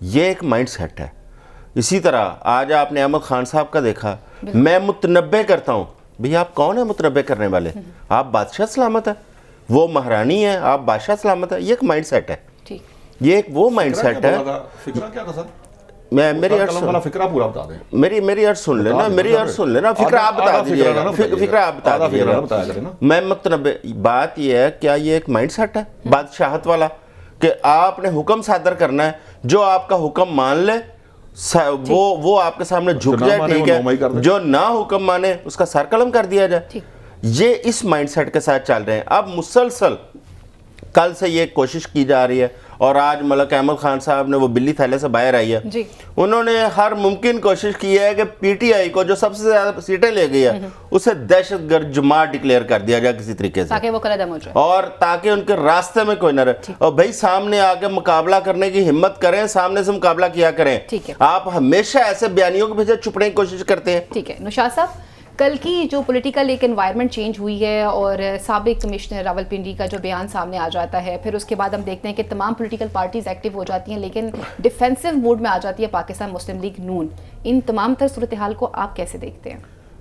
یہ ایک mind set ہے. اسی طرح آج آپ نے احمد خان صاحب کا دیکھا, میں متنبع کرتا ہوں. بھئی آپ کون ہیں متنبع کرنے والے؟ آپ بادشاہ سلامت ہے, وہ مہرانی ہے, آپ بادشاہ سلامت ہے. یہ ایک مائنڈ سیٹ ہے, یہ ایک وہ مائنڈ سیٹ ہے. فکرہ کیا تھا سر؟ میری فکرہ پورا بتا دیں. میری عرض سن لینا, فکرہ آپ بتا دیجیے گا, فکرہ آپ بتا دیجیے گا. میں متنبع, بات یہ ہے کیا یہ ایک مائنڈ سیٹ ہے بادشاہت والا کہ آپ نے حکم صادر کرنا ہے, جو آپ کا حکم مان لے وہ آپ کے سامنے جھک جائے, ٹھیک ہے, جو نہ حکم مانے اس کا سر قلم کر دیا جائے. یہ اس مائنڈ سیٹ کے ساتھ چل رہے ہیں. اب مسلسل کل سے یہ کوشش کی جا رہی ہے, اور آج ملک احمد خان صاحب نے وہ بلی تھیلے سے باہر آئی ہے, انہوں نے ہر ممکن کوشش کی ہے کہ پی ٹی آئی کو جو سب سے زیادہ سیٹیں لے گئی ہے اسے دہشت گرد جماعت ڈکلیئر کر دیا جائے کسی طریقے سے, تاکہ وہ قلعہ ہو جائے, اور تاکہ ان کے راستے میں کوئی نہ رہے. اور بھائی سامنے آ کے مقابلہ کرنے کی ہمت کریں, سامنے سے مقابلہ کیا کریں. آپ ہمیشہ ایسے بیانیوں کے پیچھے چھپنے کی کوشش کرتے ہیں. ٹھیک ہے نوشاد صاحب, کل کی جو پولیٹیکل ایک انوائرمنٹ چینج ہوئی ہے اور سابق کمشنر راولپنڈی کا جو بیان سامنے آ جاتا ہے, پھر اس کے بعد ہم دیکھتے ہیں کہ تمام پولیٹیکل پارٹیز ایکٹیو ہو جاتی ہیں لیکن ڈیفینسو موڈ میں آ جاتی ہے پاکستان مسلم لیگ نون. ان تمام تر صورتحال کو آپ کیسے دیکھتے ہیں؟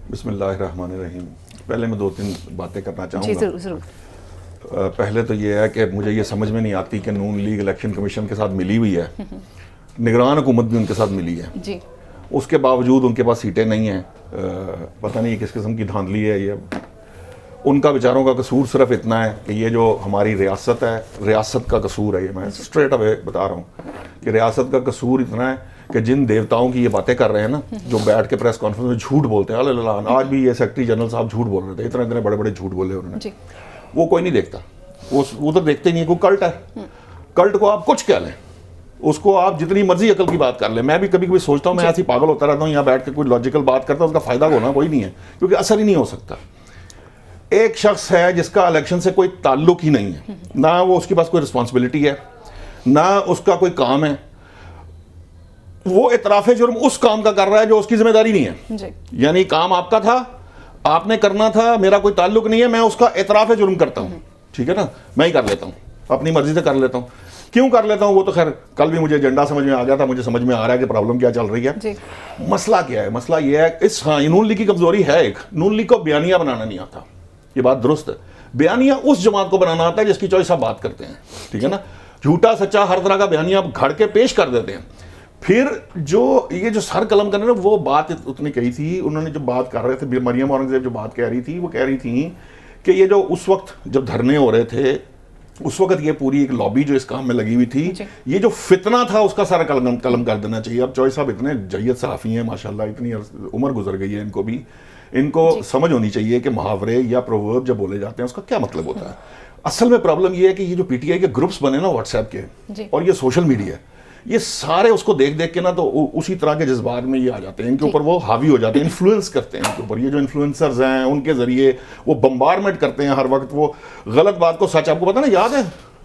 بسم اللہ الرحمن الرحیم. پہلے میں 2-3 باتیں کرنا چاہوں گا. جی ضرور. پہلے تو یہ ہے کہ مجھے یہ سمجھ میں نہیں آتی کہ نون لیگ الیکشن کمیشن کے ساتھ ملی ہوئی ہے, نگران حکومت بھی ان کے ساتھ ملی ہے, جی, اس کے باوجود ان کے پاس سیٹیں نہیں ہیں. پتہ نہیں کس قسم کی دھاندلی ہے یہ. ان کا بیچاروں کا قصور صرف اتنا ہے کہ یہ جو ہماری ریاست ہے, ریاست کا قصور ہے. یہ میں اسٹریٹ اوے بتا رہا ہوں کہ ریاست کا قصور اتنا ہے کہ جن دیوتاؤں کی یہ باتیں کر رہے ہیں نا, جو بیٹھ کے پریس کانفرنس میں جھوٹ بولتے ہیں, اللہ آج بھی یہ سیکرٹری جنرل صاحب جھوٹ بول رہے تھے, اتنے بڑے بڑے جھوٹ بولے انہوں نے, وہ کوئی نہیں دیکھتا. وہ تو دیکھتے نہیں, کوئی کلٹ ہے. کلٹ کو آپ کچھ کہہ لیں, اس کو آپ جتنی مرضی عقل کی بات کر لیں. میں بھی کبھی کبھی سوچتا ہوں, میں ایسی پاگل ہوتا رہتا ہوں, یہاں بیٹھ کے کوئی لاجیکل بات کرتا ہوں, اس کا فائدہ ہونا کوئی نہیں ہے, کیونکہ اثر ہی نہیں ہو سکتا. ایک شخص ہے جس کا الیکشن سے کوئی تعلق ہی نہیں ہے, نہ وہ اس کے پاس کوئی رسپانسبلٹی ہے, نہ اس کا کوئی کام ہے, وہ اعتراف جرم اس کام کا کر رہا ہے جو اس کی ذمہ داری نہیں ہے. یعنی کام آپ کا تھا, آپ نے کرنا تھا, میرا کوئی تعلق نہیں ہے, میں اس کا اعتراف جرم کرتا ہوں. ٹھیک ہے نا, میں ہی کر لیتا ہوں, اپنی مرضی سے کر لیتا ہوں. کیوں کر لیتا ہوں وہ تو خیر کل بھی مجھے ایجنڈا سمجھ میں آ گیا تھا, مجھے سمجھ میں آ رہا ہے کہ پرابلم کیا چل رہی ہے. مسئلہ کیا ہے؟ مسئلہ یہ ہے, نون لیگ کی کمزوری ہے ایک, نون لیگ کو بیانیہ بنانا نہیں آتا. یہ بات درست ہے, بیانیہ اس جماعت کو بنانا آتا ہے جس کی چوائس آپ بات کرتے ہیں. ٹھیک ہے نا, جھوٹا سچا ہر طرح کا بیانیہ آپ گھڑ کے پیش کر دیتے ہیں. پھر یہ جو سر قلم کرنے نا, وہ بات اتنی کہی تھی انہوں نے, جو بات کر رہے تھے, مریم اورنگزیب جو بات کہہ رہی تھی, وہ کہہ رہی تھیں کہ یہ جو اس وقت جب دھرنے ہو رہے تھے, اس وقت یہ پوری ایک لابی جو اس کام میں لگی ہوئی تھی, یہ جو فتنہ تھا اس کا سارا قلم کر دینا چاہیے. اب چوائس صاحب اتنے جید صحافی ہیں ماشاءاللہ, اتنی عمر گزر گئی ہے ان کو بھی, ان کو سمجھ ہونی چاہیے کہ محاورے یا پروورب جب بولے جاتے ہیں اس کا کیا مطلب ہوتا ہے. اصل میں پرابلم یہ ہے کہ یہ جو پی ٹی آئی کے گروپس بنے نا واٹس ایپ کے, اور یہ سوشل میڈیا, یہ سارے اس کو دیکھ دیکھ کے نا تو اسی طرح کے جذبات میں یہ آ جاتے ہیں, ان کے اوپر وہ حاوی ہو جاتے ہیں, انفلوئنس کرتے ہیں ان کے اوپر. یہ جو انفلوئنسرز ہیں ان کے ذریعے وہ بمبارمنٹ کرتے ہیں ہر وقت, وہ غلط بات کو سچ. آپ کو پتا نا, یاد ہے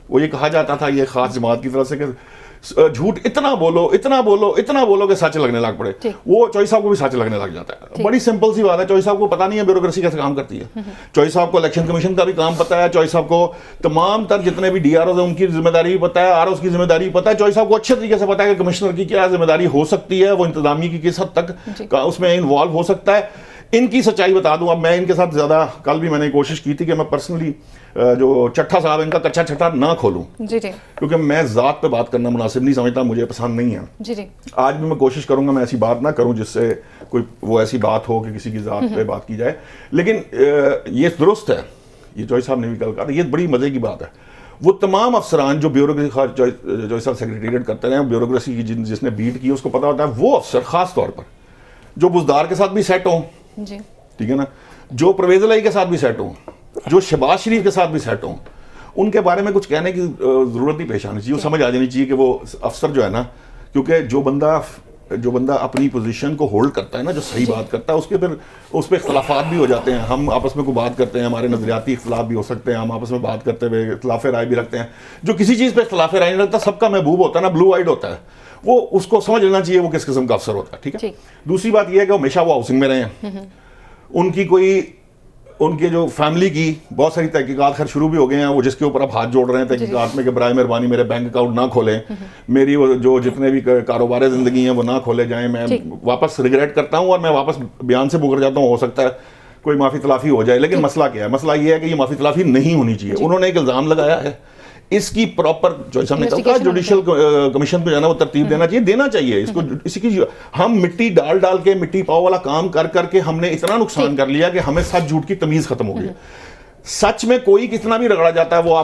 وہ یہ کہا جاتا تھا یہ خاص جماعت کی طرف سے کہ جھوٹ اتنا بولو اتنا بولو اتنا بولو کہ سچ لگنے لگ پڑے. وہ چوئی صاحب کو بھی سچ لگنے لگ جاتا ہے. بڑی سمپل سی بات ہے, چوئی صاحب کو پتا نہیں ہے بیوروکریسی کیسے کام کرتی ہے, چوئی صاحب کو الیکشن کمیشن کا بھی کام پتا ہے, چوئی صاحب کو تمام تر جتنے بھی ڈی آر اوز ہیں ان کی ذمہ داری بھی پتا ہے, آر اوز کی ذمہ داری بھی پتا ہے, چوئی صاحب کو اچھے طریقے سے پتا ہے کہ کمشنر کی کیا ذمہ داری ہو سکتی ہے, وہ انتظامیہ کی کس حد تک اس میں انوالو ہو سکتا ہے. ان کی سچائی بتا دوں, اب میں ان کے ساتھ زیادہ, کل بھی میں نے کوشش کی تھی کہ میں پرسنلی جو چٹھا صاحب ان کا کچا چھٹا نہ کھولوں, کیونکہ میں ذات پہ بات کرنا مناسب نہیں سمجھتا, مجھے پسند نہیں ہے. آج بھی میں کوشش کروں گا میں ایسی بات نہ کروں جس سے کوئی وہ ایسی بات ہو کہ کسی کی ذات پہ بات کی جائے. لیکن یہ درست ہے, یہ چوئی صاحب نے بھی کل کہا, یہ بڑی مزے کی بات ہے. وہ تمام افسران جو بیوروکریسی چوئی صاحب سیکریٹریٹ کرتے رہے, بیوروکریسی کی جس نے بیٹ کی اس کو پتا ہوتا ہے, وہ افسر خاص طور پر جو بزدار کے ساتھ بھی سیٹ ہوں, ٹھیک ہے نا, جو پرویز الہی کے ساتھ بھی سیٹ ہوں, جو شہباز شریف کے ساتھ بھی سیٹ ہوں, ان کے بارے میں کچھ کہنے کی ضرورت نہیں پیش آنی چاہیے. وہ سمجھ آ جانی چاہیے کہ وہ افسر جو ہے نا, کیونکہ جو بندہ اپنی پوزیشن کو ہولڈ کرتا ہے نا, جو صحیح بات کرتا ہے, اس کے پھر اس پہ اختلافات بھی ہو جاتے ہیں. ہم آپس میں کوئی بات کرتے ہیں, ہمارے نظریاتی اختلاف بھی ہو سکتے ہیں, ہم آپس میں بات کرتے ہوئے اختلاف رائے بھی رکھتے ہیں. جو کسی چیز پہ اختلاف رائے نہیں رکھتا, سب کا محبوب ہوتا ہے نا, بلو آئیڈ ہوتا ہے, وہ اس کو سمجھ لینا چاہیے وہ کس قسم کا افسر ہوتا ہے. ٹھیک ہے. دوسری بات یہ ہے کہ ہمیشہ وہ ہاؤسنگ میں رہے ہیں, ان کی کوئی ان کے جو فیملی کی بہت ساری تحقیقات خیر شروع بھی ہو گئے ہیں, وہ جس کے اوپر اب ہاتھ جوڑ رہے ہیں تحقیقات میں کہ برائے مہربانی میرے بینک اکاؤنٹ نہ کھولیں, میری وہ جو جتنے بھی کاروبار زندگی ہیں وہ نہ کھولے جائیں. میں واپس ریگریٹ کرتا ہوں اور میں واپس بیان سے مکر جاتا ہوں, ہو سکتا ہے کوئی معافی تلافی ہو جائے, لیکن مسئلہ کیا ہے؟ مسئلہ یہ ہے کہ یہ معافی تلافی نہیں ہونی چاہیے. انہوں نے ایک الزام لگایا ہے, اس کی پراپر جو ہم نے کہا جوڈیشل کمیشن کو جو ہے نا وہ ترتیب دینا چاہیے اس کو. اسی کی ہم مٹی ڈال کے مٹی پاؤ والا کام کر کے ہم نے اتنا نقصان کر لیا کہ ہمیں سچ جھوٹ کی تمیز ختم ہو گئی. سچ میں کوئی کتنا بھی رگڑا جاتا ہے وہ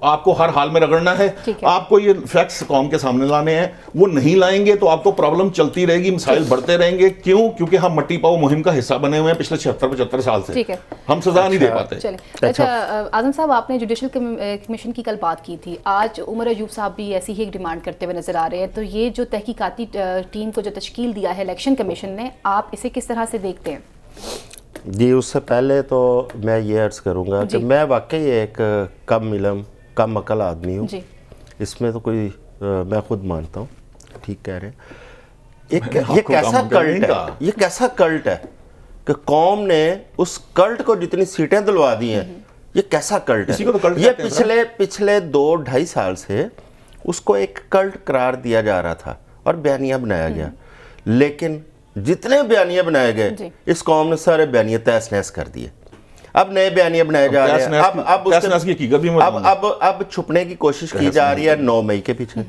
آپ کو ہر حال میں رگڑنا ہے. آپ کو یہ فیکٹس قوم کے سامنے لانے ہیں, وہ نہیں لائیں گے تو آپ کو پرابلم چلتی رہے گی, مسائل بڑھتے رہیں گے. کیوں؟ کیونکہ ہم مٹی پاؤ مہم کا حصہ بنے ہوئے ہیں پچھلے 76-75 سال سے, ہم سزا نہیں دے پاتے. اچھا اعظم صاحب, آپ نے جوڈیشل کمیشن کی کل بات کی تھی, آج عمر ایوب صاحب بھی ایسی ہی ایک ڈیمانڈ کرتے ہوئے نظر آ رہے ہیں. تو یہ جو تحقیقاتی ٹیم کو جو تشکیل دیا ہے الیکشن کمیشن نے, آپ اسے کس طرح سے دیکھتے ہیں؟ جی, اس سے پہلے تو میں یہ عرض کروں گا کہ میں واقعی ایک کم علم کم عقل آدمی ہوں. اس میں تو کوئی میں خود مانتا ہوں, ٹھیک کہہ رہے ہیں. یہ کیسا کلٹ ہے کہ قوم نے اس کلٹ کو جتنی سیٹیں دلوا دی ہیں, یہ کیسا کلٹ ہے. یہ پچھلے 2-2.5 سال سے اس کو ایک کلٹ قرار دیا جا رہا تھا اور بیانیہ بنایا گیا, لیکن جتنے بیانیے بنائے گئے اس قوم نے سارے بیانیے تہس نہس کر دیے. اب نئے بیانیے بنائے جا رہے ہیں, اب چھپنے کی کوشش کی جا رہی ہے 9 مئی کے پیچھے.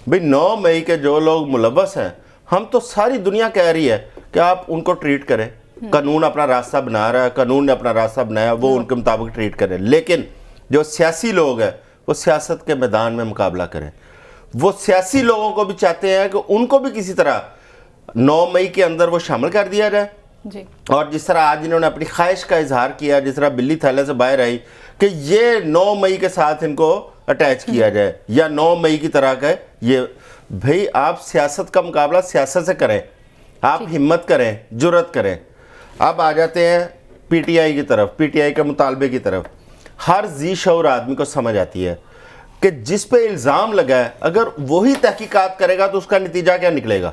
بھئی 9 مئی کے جو لوگ ملوث ہیں, ہم تو ساری دنیا کہہ رہی ہے کہ آپ ان کو ٹریٹ کریں. قانون اپنا راستہ بنا رہا ہے, قانون نے اپنا راستہ بنایا, وہ ان کے مطابق ٹریٹ کریں. لیکن جو سیاسی لوگ ہیں وہ سیاست کے میدان میں مقابلہ کریں. وہ سیاسی لوگوں کو بھی چاہتے ہیں کہ ان کو بھی کسی طرح 9 مئی کے اندر وہ شامل کر دیا جائے. اور جس طرح آج انہوں نے اپنی خواہش کا اظہار کیا, جس طرح بلی تھیلے سے باہر آئی, کہ یہ 9 مئی کے ساتھ ان کو اٹیچ کیا جائے یا 9 مئی کی طرح کا. یہ بھئی آپ سیاست کا مقابلہ سیاست سے کریں, آپ ہمت کریں, جرأت کریں. اب آ جاتے ہیں پی ٹی آئی کی طرف, پی ٹی آئی کے مطالبے کی طرف. ہر ذی شعور آدمی کو سمجھ آتی ہے کہ جس پہ الزام لگا ہے اگر وہی تحقیقات کرے گا تو اس کا نتیجہ کیا نکلے گا.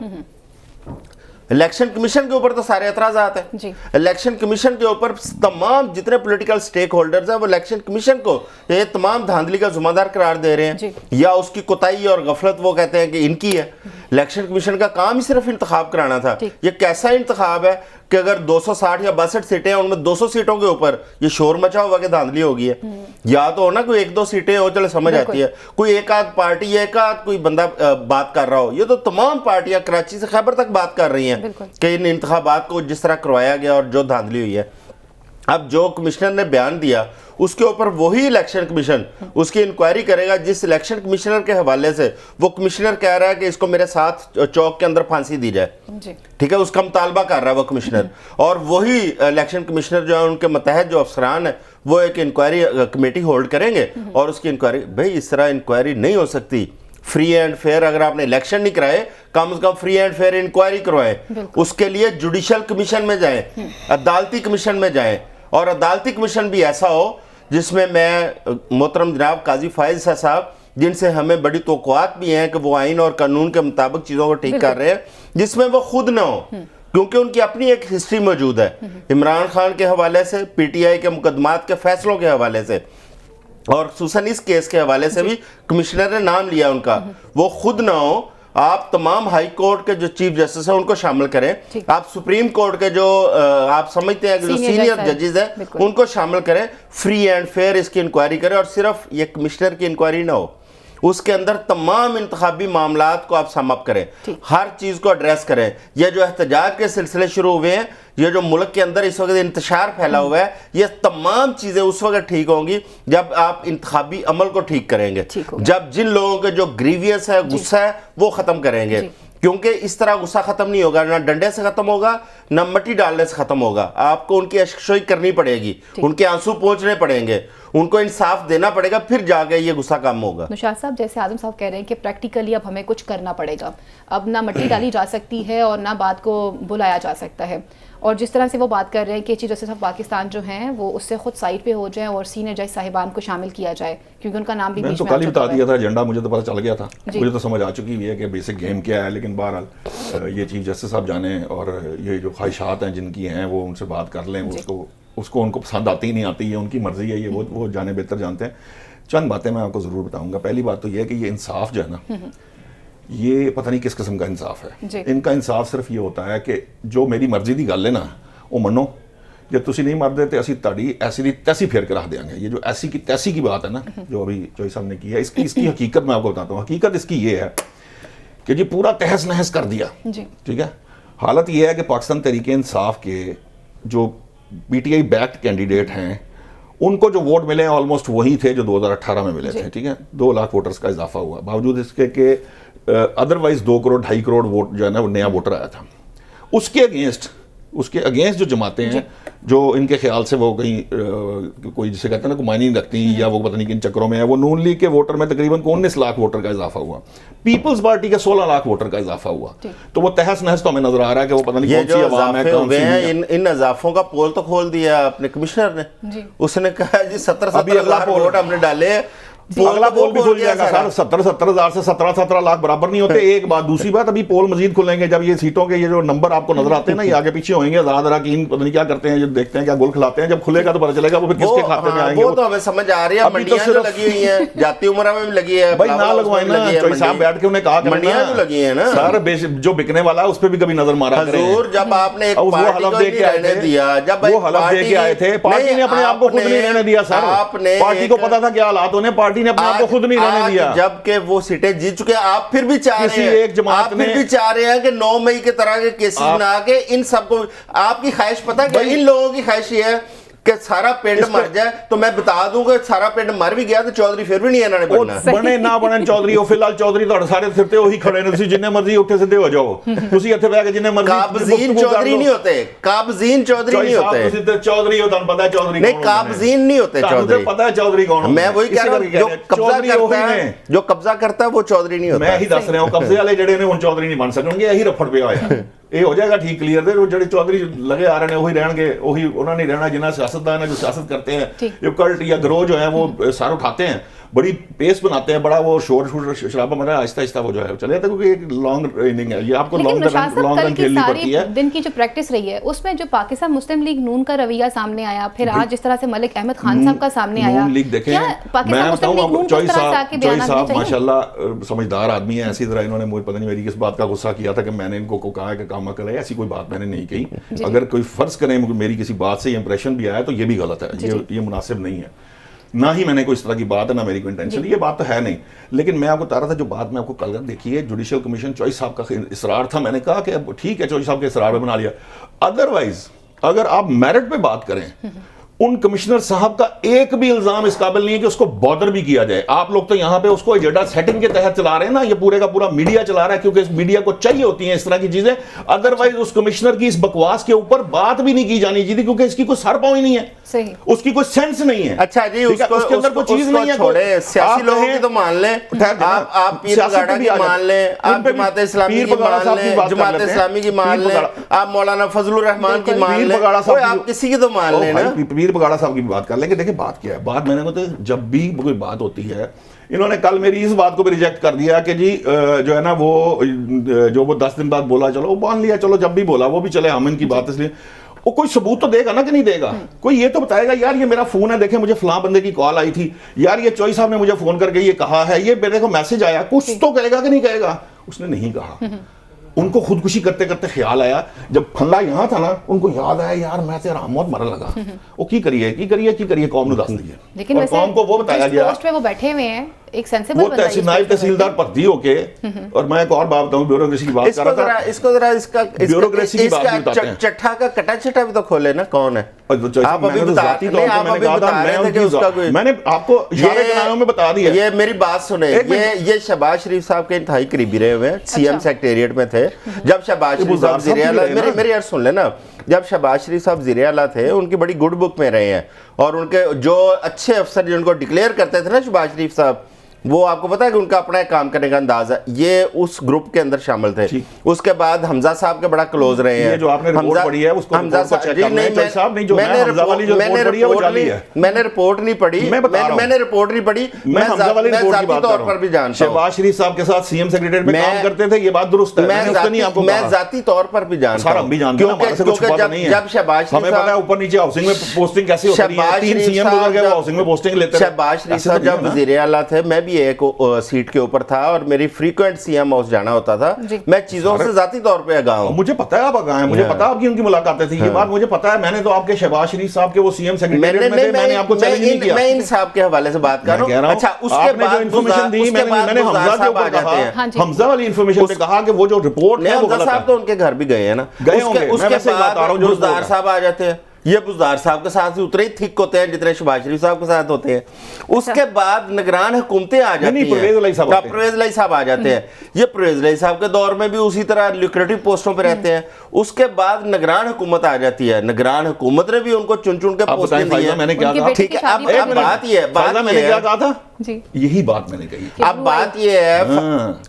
الیکشن کمیشن کے اوپر تو سارے اعتراضات ہیں. الیکشن کمیشن کے اوپر تمام جتنے پولیٹیکل سٹیک ہولڈرز ہیں وہ الیکشن کمیشن کو یہ تمام دھاندلی کا ذمہ دار قرار دے رہے ہیں, یا اس کی کوتاہی اور غفلت وہ کہتے ہیں کہ ان کی ہے. الیکشن کمیشن کا کام ہی صرف انتخاب کرانا تھا. یہ کیسا انتخاب ہے کہ اگر 260 یا 62 سیٹیں ہیں, ان میں 200 سیٹوں کے اوپر یہ شور مچا ہوا کہ دھاندلی ہو گئی ہے. یا تو ہونا کوئی 1-2 سیٹیں ہو, چلے سمجھ آتی ہے, کوئی ایک آدھ پارٹی, ایک آدھ کوئی بندہ بات کر رہا ہو. یہ تو تمام پارٹیاں کراچی سے خیبر تک بات کر رہی ہیں کہ ان انتخابات کو جس طرح کروایا گیا اور جو دھاندلی ہوئی ہے. اب جو کمشنر نے بیان دیا اس کے اوپر وہی الیکشن کمیشن اس کی انکوائری کرے گا جس الیکشن کمشنر کے حوالے سے وہ کمشنر کہہ رہا ہے کہ اس کو میرے ساتھ چوک کے اندر پھانسی دی جائے. ٹھیک ہے, اس کا مطالبہ کر رہا ہے وہ کمشنر, اور وہی الیکشن کمشنر جو ہے ان کے متحد جو افسران ہیں وہ ایک انکوائری کمیٹی ہولڈ کریں گے اور اس کی انکوائری. بھئی اس طرح انکوائری نہیں ہو سکتی. فری اینڈ فیئر اگر آپ نے الیکشن نہیں کرائے, کم از کم فری اینڈ فیئر انکوائری کروائیں. اس کے لیے جوڈیشل کمیشن میں جائیں, عدالتی کمیشن میں جائیں, اور عدالتی کمیشن بھی ایسا ہو جس میں محترم جناب قاضی فائز صاحب جن سے ہمیں بڑی توقعات بھی ہیں کہ وہ آئین اور قانون کے مطابق چیزوں کو ٹھیک کر رہے ہیں, جس میں وہ خود نہ ہو, کیونکہ ان کی اپنی ایک ہسٹری موجود ہے. عمران خان کے حوالے سے, پی ٹی آئی کے مقدمات کے فیصلوں کے حوالے سے, اور خصوصاً اس کیس کے حوالے سے بھی کمشنر نے نام لیا ان کا. وہ خود نہ ہو. آپ تمام ہائی کورٹ کے جو چیف جسٹس ہیں ان کو شامل کریں, آپ سپریم کورٹ کے جو آپ سمجھتے ہیں کہ جو سینئر ججز ہیں ان کو شامل کریں. فری اینڈ فیئر اس کی انکوائری کریں, اور صرف یہ کمشنر کی انکوائری نہ ہو, اس کے اندر تمام انتخابی معاملات کو آپ سم اپ کریں, ہر چیز کو ایڈریس کریں. یہ جو احتجاج کے سلسلے شروع ہوئے ہیں, یہ جو ملک کے اندر اس وقت انتشار پھیلا ہوا ہے, یہ تمام چیزیں اس وقت ٹھیک ہوں گی جب آپ انتخابی عمل کو ٹھیک کریں گے, جب جن لوگوں کے جو گریویس ہے, غصہ ہے, وہ ختم کریں گے. کیونکہ اس طرح غصہ ختم نہیں ہوگا, نہ ڈنڈے سے ختم ہوگا, نہ مٹی ڈالنے سے ختم ہوگا. آپ کو ان کی اشکشوئی کرنی پڑے گی, ان کے آنسو پہنچنے پڑیں گے, ان کو انصاف دینا پڑے گا, پھر جا کے یہ غصہ کم ہوگا. نشاط صاحب, جیسے اعظم صاحب کہہ رہے ہیں کہ پریکٹیکلی اب ہمیں کچھ کرنا پڑے گا, اب نہ مٹی ڈالی جا سکتی ہے اور نہ بات کو بلایا جا سکتا ہے. اور جس طرح سے وہ بات کر رہے ہیں کہ چیف جسٹس آف پاکستان جو ہیں وہ اس سے خود سائڈ پہ ہو جائیں اور سینئر جج صاحبان کو شامل کیا جائے, کیونکہ ان کا نام بھی بیچ میں کل ہی بتا دیا تھا ایجنڈا, مجھے تو پتہ چل گیا تھا, مجھے تو سمجھ آ چکی ہوئی ہے کہ بیسک گیم کیا ہے. لیکن بہرحال یہ چیف جسٹس صاحب جانیں, اور یہ جو خواہشات ہیں جن کی ہیں وہ ان سے بات کر لیں, اس کو اس کو ان کو پسند آتی ہی نہیں آتی ہے، ان کی مرضی ہے، یہ وہ جانے بہتر جانتے ہیں. چند باتیں میں آپ کو ضرور بتاؤں گا. پہلی بات تو یہ ہے کہ یہ انصاف جو ہے نا، یہ پتہ نہیں کس قسم کا انصاف ہے. ان کا انصاف صرف یہ ہوتا ہے کہ جو میری مرضی دی گل ہے نا وہ منو، جب تسی نہیں مردے تو اسی تاڑی ایسی دی تیسی پھیر کے رکھ دیں گے. یہ جو ایسی کی تیسی کی بات ہے نا جو ابھی چوئی صاحب نے کی ہے، اس کی حقیقت میں آپ کو بتاتا ہوں. حقیقت اس کی یہ ہے کہ جی پورا تہس نہس کر دیا. ٹھیک ہے. حالت یہ ہے کہ پاکستان تحریک انصاف کے جو P T I backed candidate ہیں ان کو جو ووٹ ملے ہیں آلموسٹ وہی تھے جو 2018 میں ملے تھے. ٹھیک ہے. 2 لاکھ ووٹرز کا اضافہ ہوا باوجود اس کے کہ ادروائز 2 کروڑ 2.5 کروڑ ووٹ جو ہے نا وہ نیا ووٹر آیا تھا. اس کے اگینسٹ جو جماعتیں ہیں جو ان کے خیال سے وہ کہیں کوئی جسے کہتے ہیں نا کوئی معنی نہیں رکھتی یا وہ پتہ نہیں کن چکروں میں ہے، وہ نون لیگ کے ووٹر میں تقریباً 19 لاکھ ووٹر کا اضافہ ہوا. پیپلز پارٹی کا 16 لاکھ ووٹر کا اضافہ ہوا. تو وہ تہس نہس تو ہمیں نظر آ رہا ہے کہ وہ پتہ نہیں کون سی عوام ہے کون سی نہیں ہے. ان اضافوں کا پول تو کھول دیا اپنے کمشنر نے. اس نے کہا جی 17 لاکھ ووٹ ہم نے ڈالے. اگلا پول بھی کھل جائے گا سر. 17,000 سے 17 لاکھ برابر نہیں ہوتے. ایک بات. دوسری بات ابھی پول مزید کھلیں گے جب یہ سیٹوں کے یہ جو نمبر آپ کو نظر آتے ہیں نا یہ آگے پیچھے ہوئیں گے. ذرا کین پتہ نہیں کیا کرتے ہیں، جب دیکھتے ہیں کیا گول کھلاتے ہیں، جب کھلے گا تو پتہ چلے گا وہ پھر کس کے کھاتے میں آئیں گے. وہ تو ہمیں سمجھ آ رہی ہے. منڈیاں جو لگی ہوئی ہیں جاتی عمرہ میں بھی لگی ہے بھائی نہ لگوائیں نا. چوئی صاحب بیٹھ کے انہیں کہا کہ منڈیاں جو لگی ہیں نا سر جو بکنے والا ہے اس پہ بھی کبھی نظر مارا کریں. حضور جب آپ نے ایک پارٹی کو نہیں رہنے دیا، جب وہ حلف دے کے آئے تھے، پارٹی نے اپنے آپ کو خود نہیں رہنے دیا. سر پارٹی کو پتا تھا کیا حالات ہونے، پارٹی نے اپنے آپ کو خود نہیں رہنے دیا. جبکہ وہ سیٹیں جیت چکے. آپ پھر بھی چاہ رہے ہیں، ایک جماعت آپ پھر بھی چاہ رہے ہیں کہ 9 مئی کے طرح کے کیسز بنا کے ان سب کو. آپ کی خواہش پتہ کہ ان لوگوں کی خواہش یہ ہے کہ سارا پنڈ مر جائے. تو میں بتا دوں کہ سارا پنڈ مر بھی گیا تو چودھری پھر بھی نہیں انہوں نے بننا. بنے نہ بنن چودھری. وہ فی الحال چودھری تو سارے سرتے وہی کھڑے نے. تسی جننے مرضی اٹھے سیدھے ہو جاؤ. تسی اتنے بیٹھ کے جننے مرضی قابضین چودھری نہیں ہوتے. قابضین چودھری نہیں ہوتے. تسی تے چودھری ہو تانوں پتہ ہے چودھری نہیں قابضین نہیں ہوتے. چودھری پتہ ہے چودھری کون. میں وہی کہہ رہا ہوں جو قبضہ کرتا ہے، جو قبضہ کرتا ہے وہ چودھری نہیں ہوتا. میں ہی دس رہا ہوں قبضے والے جڑے نے ہن چودھری نہیں بن سکیں گے. یہی رفڑ پہ آیا. یہ ہو جائے گا ٹھیک کلیئر دے. جڑے چودھری لگے آ رہے ہیں وہی رہن گے. وہی انہوں نے رہنا جنہیں سیاستدان ہے جو سیاست کرتے ہیں. یہ کلٹ یا گروہ جو ہیں وہ سار اٹھاتے ہیں، بڑی پیس بناتے ہیں، بڑا وہ شور شرابہ مطلب آہستہ آہستہ وہ جو ہے چلے جاتا ہے کیونکہ ایک لانگ اننگ ہے. یہ آپ کو لانگ رن کھیلنی پڑتی ہے. دن کی جو پریکٹس رہی ہے اس میں جو پاکستان مسلم لیگ نون کا رویہ سامنے آیا، پھر آج جس طرح سے ملک احمد خان صاحب کا سامنے آیا. نون لیگ دیکھیں میں بتاؤں آپ کو. چوئی صاحب ماشاءاللہ سمجھدار آدمی ہیں. اسی طرح انہوں نے مجھے پتہ نہیں میری کس بات کا غصہ کیا تھا کہ میں نے ان کو کہا کہ کام عقل ہے. ایسی کوئی بات میں نے نہیں کہی. اگر کوئی فرض کریں میری کسی بات سے یہ امپریشن بھی آیا تو یہ بھی غلط ہے. یہ مناسب نہیں ہے. نہ ہی میں نے کوئی اس طرح کی بات ہے، نہ میری کوئی انٹینشن. یہ بات تو ہے نہیں. لیکن میں آپ کو بتا رہا تھا جو بات میں آپ کو کل دیکھیے جوڈیشل کمیشن چوئی صاحب کا اصرار تھا. میں نے کہا کہ ٹھیک ہے چوئی صاحب کے اصرار پہ بنا لیا. ادروائز اگر آپ میرٹ پہ بات کریں ان کمشنر صاحب کا ایک بھی الزام اس قابل نہیں ہے کہ اس کو بادر بھی کیا جائے. آپ لوگ تو یہاں پہ اس کو ایجنڈا سیٹنگ کے تحت چلا رہے ہیں نا. یہ پورے کا پورا میڈیا چلا رہا ہے کیونکہ اس میڈیا کو چاہیے ہوتی ہیں اس طرح کی چیزیں. ادروائز اس کمشنر کی اس بکواس کے اوپر بات بھی نہیں کی جانی چاہیے کیونکہ اس کی کوئی سر پاؤں ہی نہیں ہے. اس کی کوئی سینس نہیں ہے. اچھا جی اس کے اندر کوئی چیز نہیں ہے. چھوڑے سیاسی لوگوں کی تو مان لیں. آپ پیر بگاڑا کی مان لیں، آپ جماعت اسلامی کی مان لیں، جماعت اسلامی کی مان لیں، آپ مولانا فضل الرحمان کی مان لیں، آپ کسی کی تو مان لیں نا. پیر بگاڑا صاحب کی بات کر لیں کہ دیکھیں بات کیا ہے. بات میں نے کہا جب بھی کوئی بات ہوتی ہے انہوں نے کل میری اس بات کو بھی ریجیکٹ کر دیا کہ جی جو ہے نا وہ جو وہ 10 دن بعد بولا چلو وہ مان لیا، چلو جب بھی بولا وہ بھی چلے ہم ان کی بات. اس لیے وہ کوئی ثبوت تو دے گا نا کہ نہیں دے گا. کوئی یہ تو بتائے گا یار یہ میرا فون ہے دیکھیں مجھے فلاں بندے کی کال آئی تھی، یار یہ چوئی صاحب نے مجھے فون کر کے یہ کہا ہے، یہ میرے کو میسج آیا. کچھ تو کہے گا کہ نہیں کہے گا. اس نے نہیں کہا. ان کو خودکشی کرتے کرتے خیال آیا جب پھندا یہاں تھا نا ان کو یاد آیا یار میں تو آرام موت مرن لگا. وہ کی کریے قوم نو دس دیے. لیکن اور قوم کو وہ بتایا گیا پوسٹ پہ وہ بیٹھے ہوئے ہیں ایک سینسیبل وہ نائب تحصیلدار پردی ہو کے. اور میں ایک اور بات بتاؤں بیوروکریسی کی بات کر رہا تھا. اس کو ذرا اس کا بیوروکریسی کی بات بتاتے ہیں. چٹھا کا کٹا چٹا بھی تو کھولے نا کون ہے. آپ ابھی ذاتی طور پہ میں نے کہا تھا میں نے آپ کو اشارے کے ناموں میں بتا دیا. یہ میری بات سنیں، یہ شہباز شریف صاحب کے انتہائی قریبی رہے ہوئے ہیں. سی ایم سیکریٹریٹ میں تھے جب شہباز شریف صاحب زیر اعلیٰ. میری یار سن لینا، جب شہباز شریف صاحب زیر اعلیٰ تھے ان کی بڑی گڈ بک میں رہے ہیں. اور ان کے جو اچھے افسر جن کو ڈکلیئر کرتے تھے نا شہباز شریف صاحب وہ آپ کو پتا ہے کہ ان کا اپنا ایک کام کرنے کا انداز ہے, یہ اس گروپ کے اندر شامل تھے. اس کے بعد حمزہ صاحب کے بڑا کلوز رہے ہیں. یہ جو آپ نے رپورٹ پڑھی ہے اس کو حمزہ صاحب نہیں, میں نے رپورٹ نہیں پڑھی, میں نے رپورٹ نہیں پڑھی, میں حمزہ والی رپورٹ کی بات طور پر بھی جانتا ہوں. شہباز شریف صاحب کے ساتھ سی ایم سیکریٹریٹ میں کام کرتے تھے, یہ بات درست ہے, میں ذاتی طور پر بھی جانتا ہوں. ہم بھی جانتے ہیں, جب شہباز شریف ہمیں پتا ہے اوپر نیچے ہاؤسنگ میں پوسٹنگ کیسی ہوتی ہے, 3 سی ایم گزر گئے وہ ہاؤسنگ میں پوسٹنگ لیتے ہیں. شہباز شریف صاحب جب وزیر اعلیٰ تھے, میں بھی ایک سیٹ کے اوپر تھا اور میری فریکوینٹ سی ایم ہاؤس جانا ہوتا تھا. میں چیزوں سے ذاتی طور پہ آگاہ ہوں. مجھے پتا ہے آپ آگاہ ہیں, مجھے پتا آپ کی ان کی ملاقاتیں تھیں, یہ بات مجھے پتا ہے. میں نے تو آپ کے شہباز شریف صاحب کے وہ سی ایم سیکریٹریٹ میں تھے, میں نے آپ کو چیلنج نہیں کیا. میں ان صاحب کے حوالے سے بات کر رہا ہوں. اچھا اس کے بعد انفارمیشن دی, میں نے حمزہ کے اوپر کہا, حمزہ والی انفارمیشن پہ کہا کہ وہ جو رپورٹ ہے وہ غلط ہے. صاحب تو ان کے گھر بھی گئے ہیں نا, گئے ہوں گے, اس کے بعد بزدار صاحب آ جاتے ہیں. یہ بزدار صاحب کے ساتھ اتنے ہی تھک ہوتے ہیں جتنے شہباز شریف صاحب کے ساتھ ہوتے ہیں. اس کے بعد نگران حکومتیں آ جاتی ہیں, پرویز الہی صاحب آ جاتے ہیں. یہ پرویز الہی صاحب کے دور میں بھی اسی طرح لیکریٹو پوسٹوں پہ رہتے ہیں. اس کے بعد نگران حکومت آ جاتی ہے, نگران حکومت نے بھی ان کو چن چن کے پوسٹیں دی ہیں. میں نے کیا کہا, ٹھیک ہے, اب بات یہ ہے, میں نے کیا کہا تھا, یہی بات میں نے کہی. اب بات یہ ہے,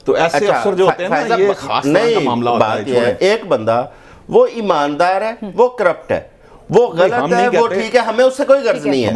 تو ایسے افسر جو ہوتے ہیں نا, یہ خاص طرح کا معاملہ ہوتا ہے. بات یہ ہے, ایک بندہ وہ ایماندار ہے, وہ کرپٹ ہے, وہ غلط ہے, وہ ٹھیک ہے, ہمیں اس سے کوئی غرض نہیں ہے.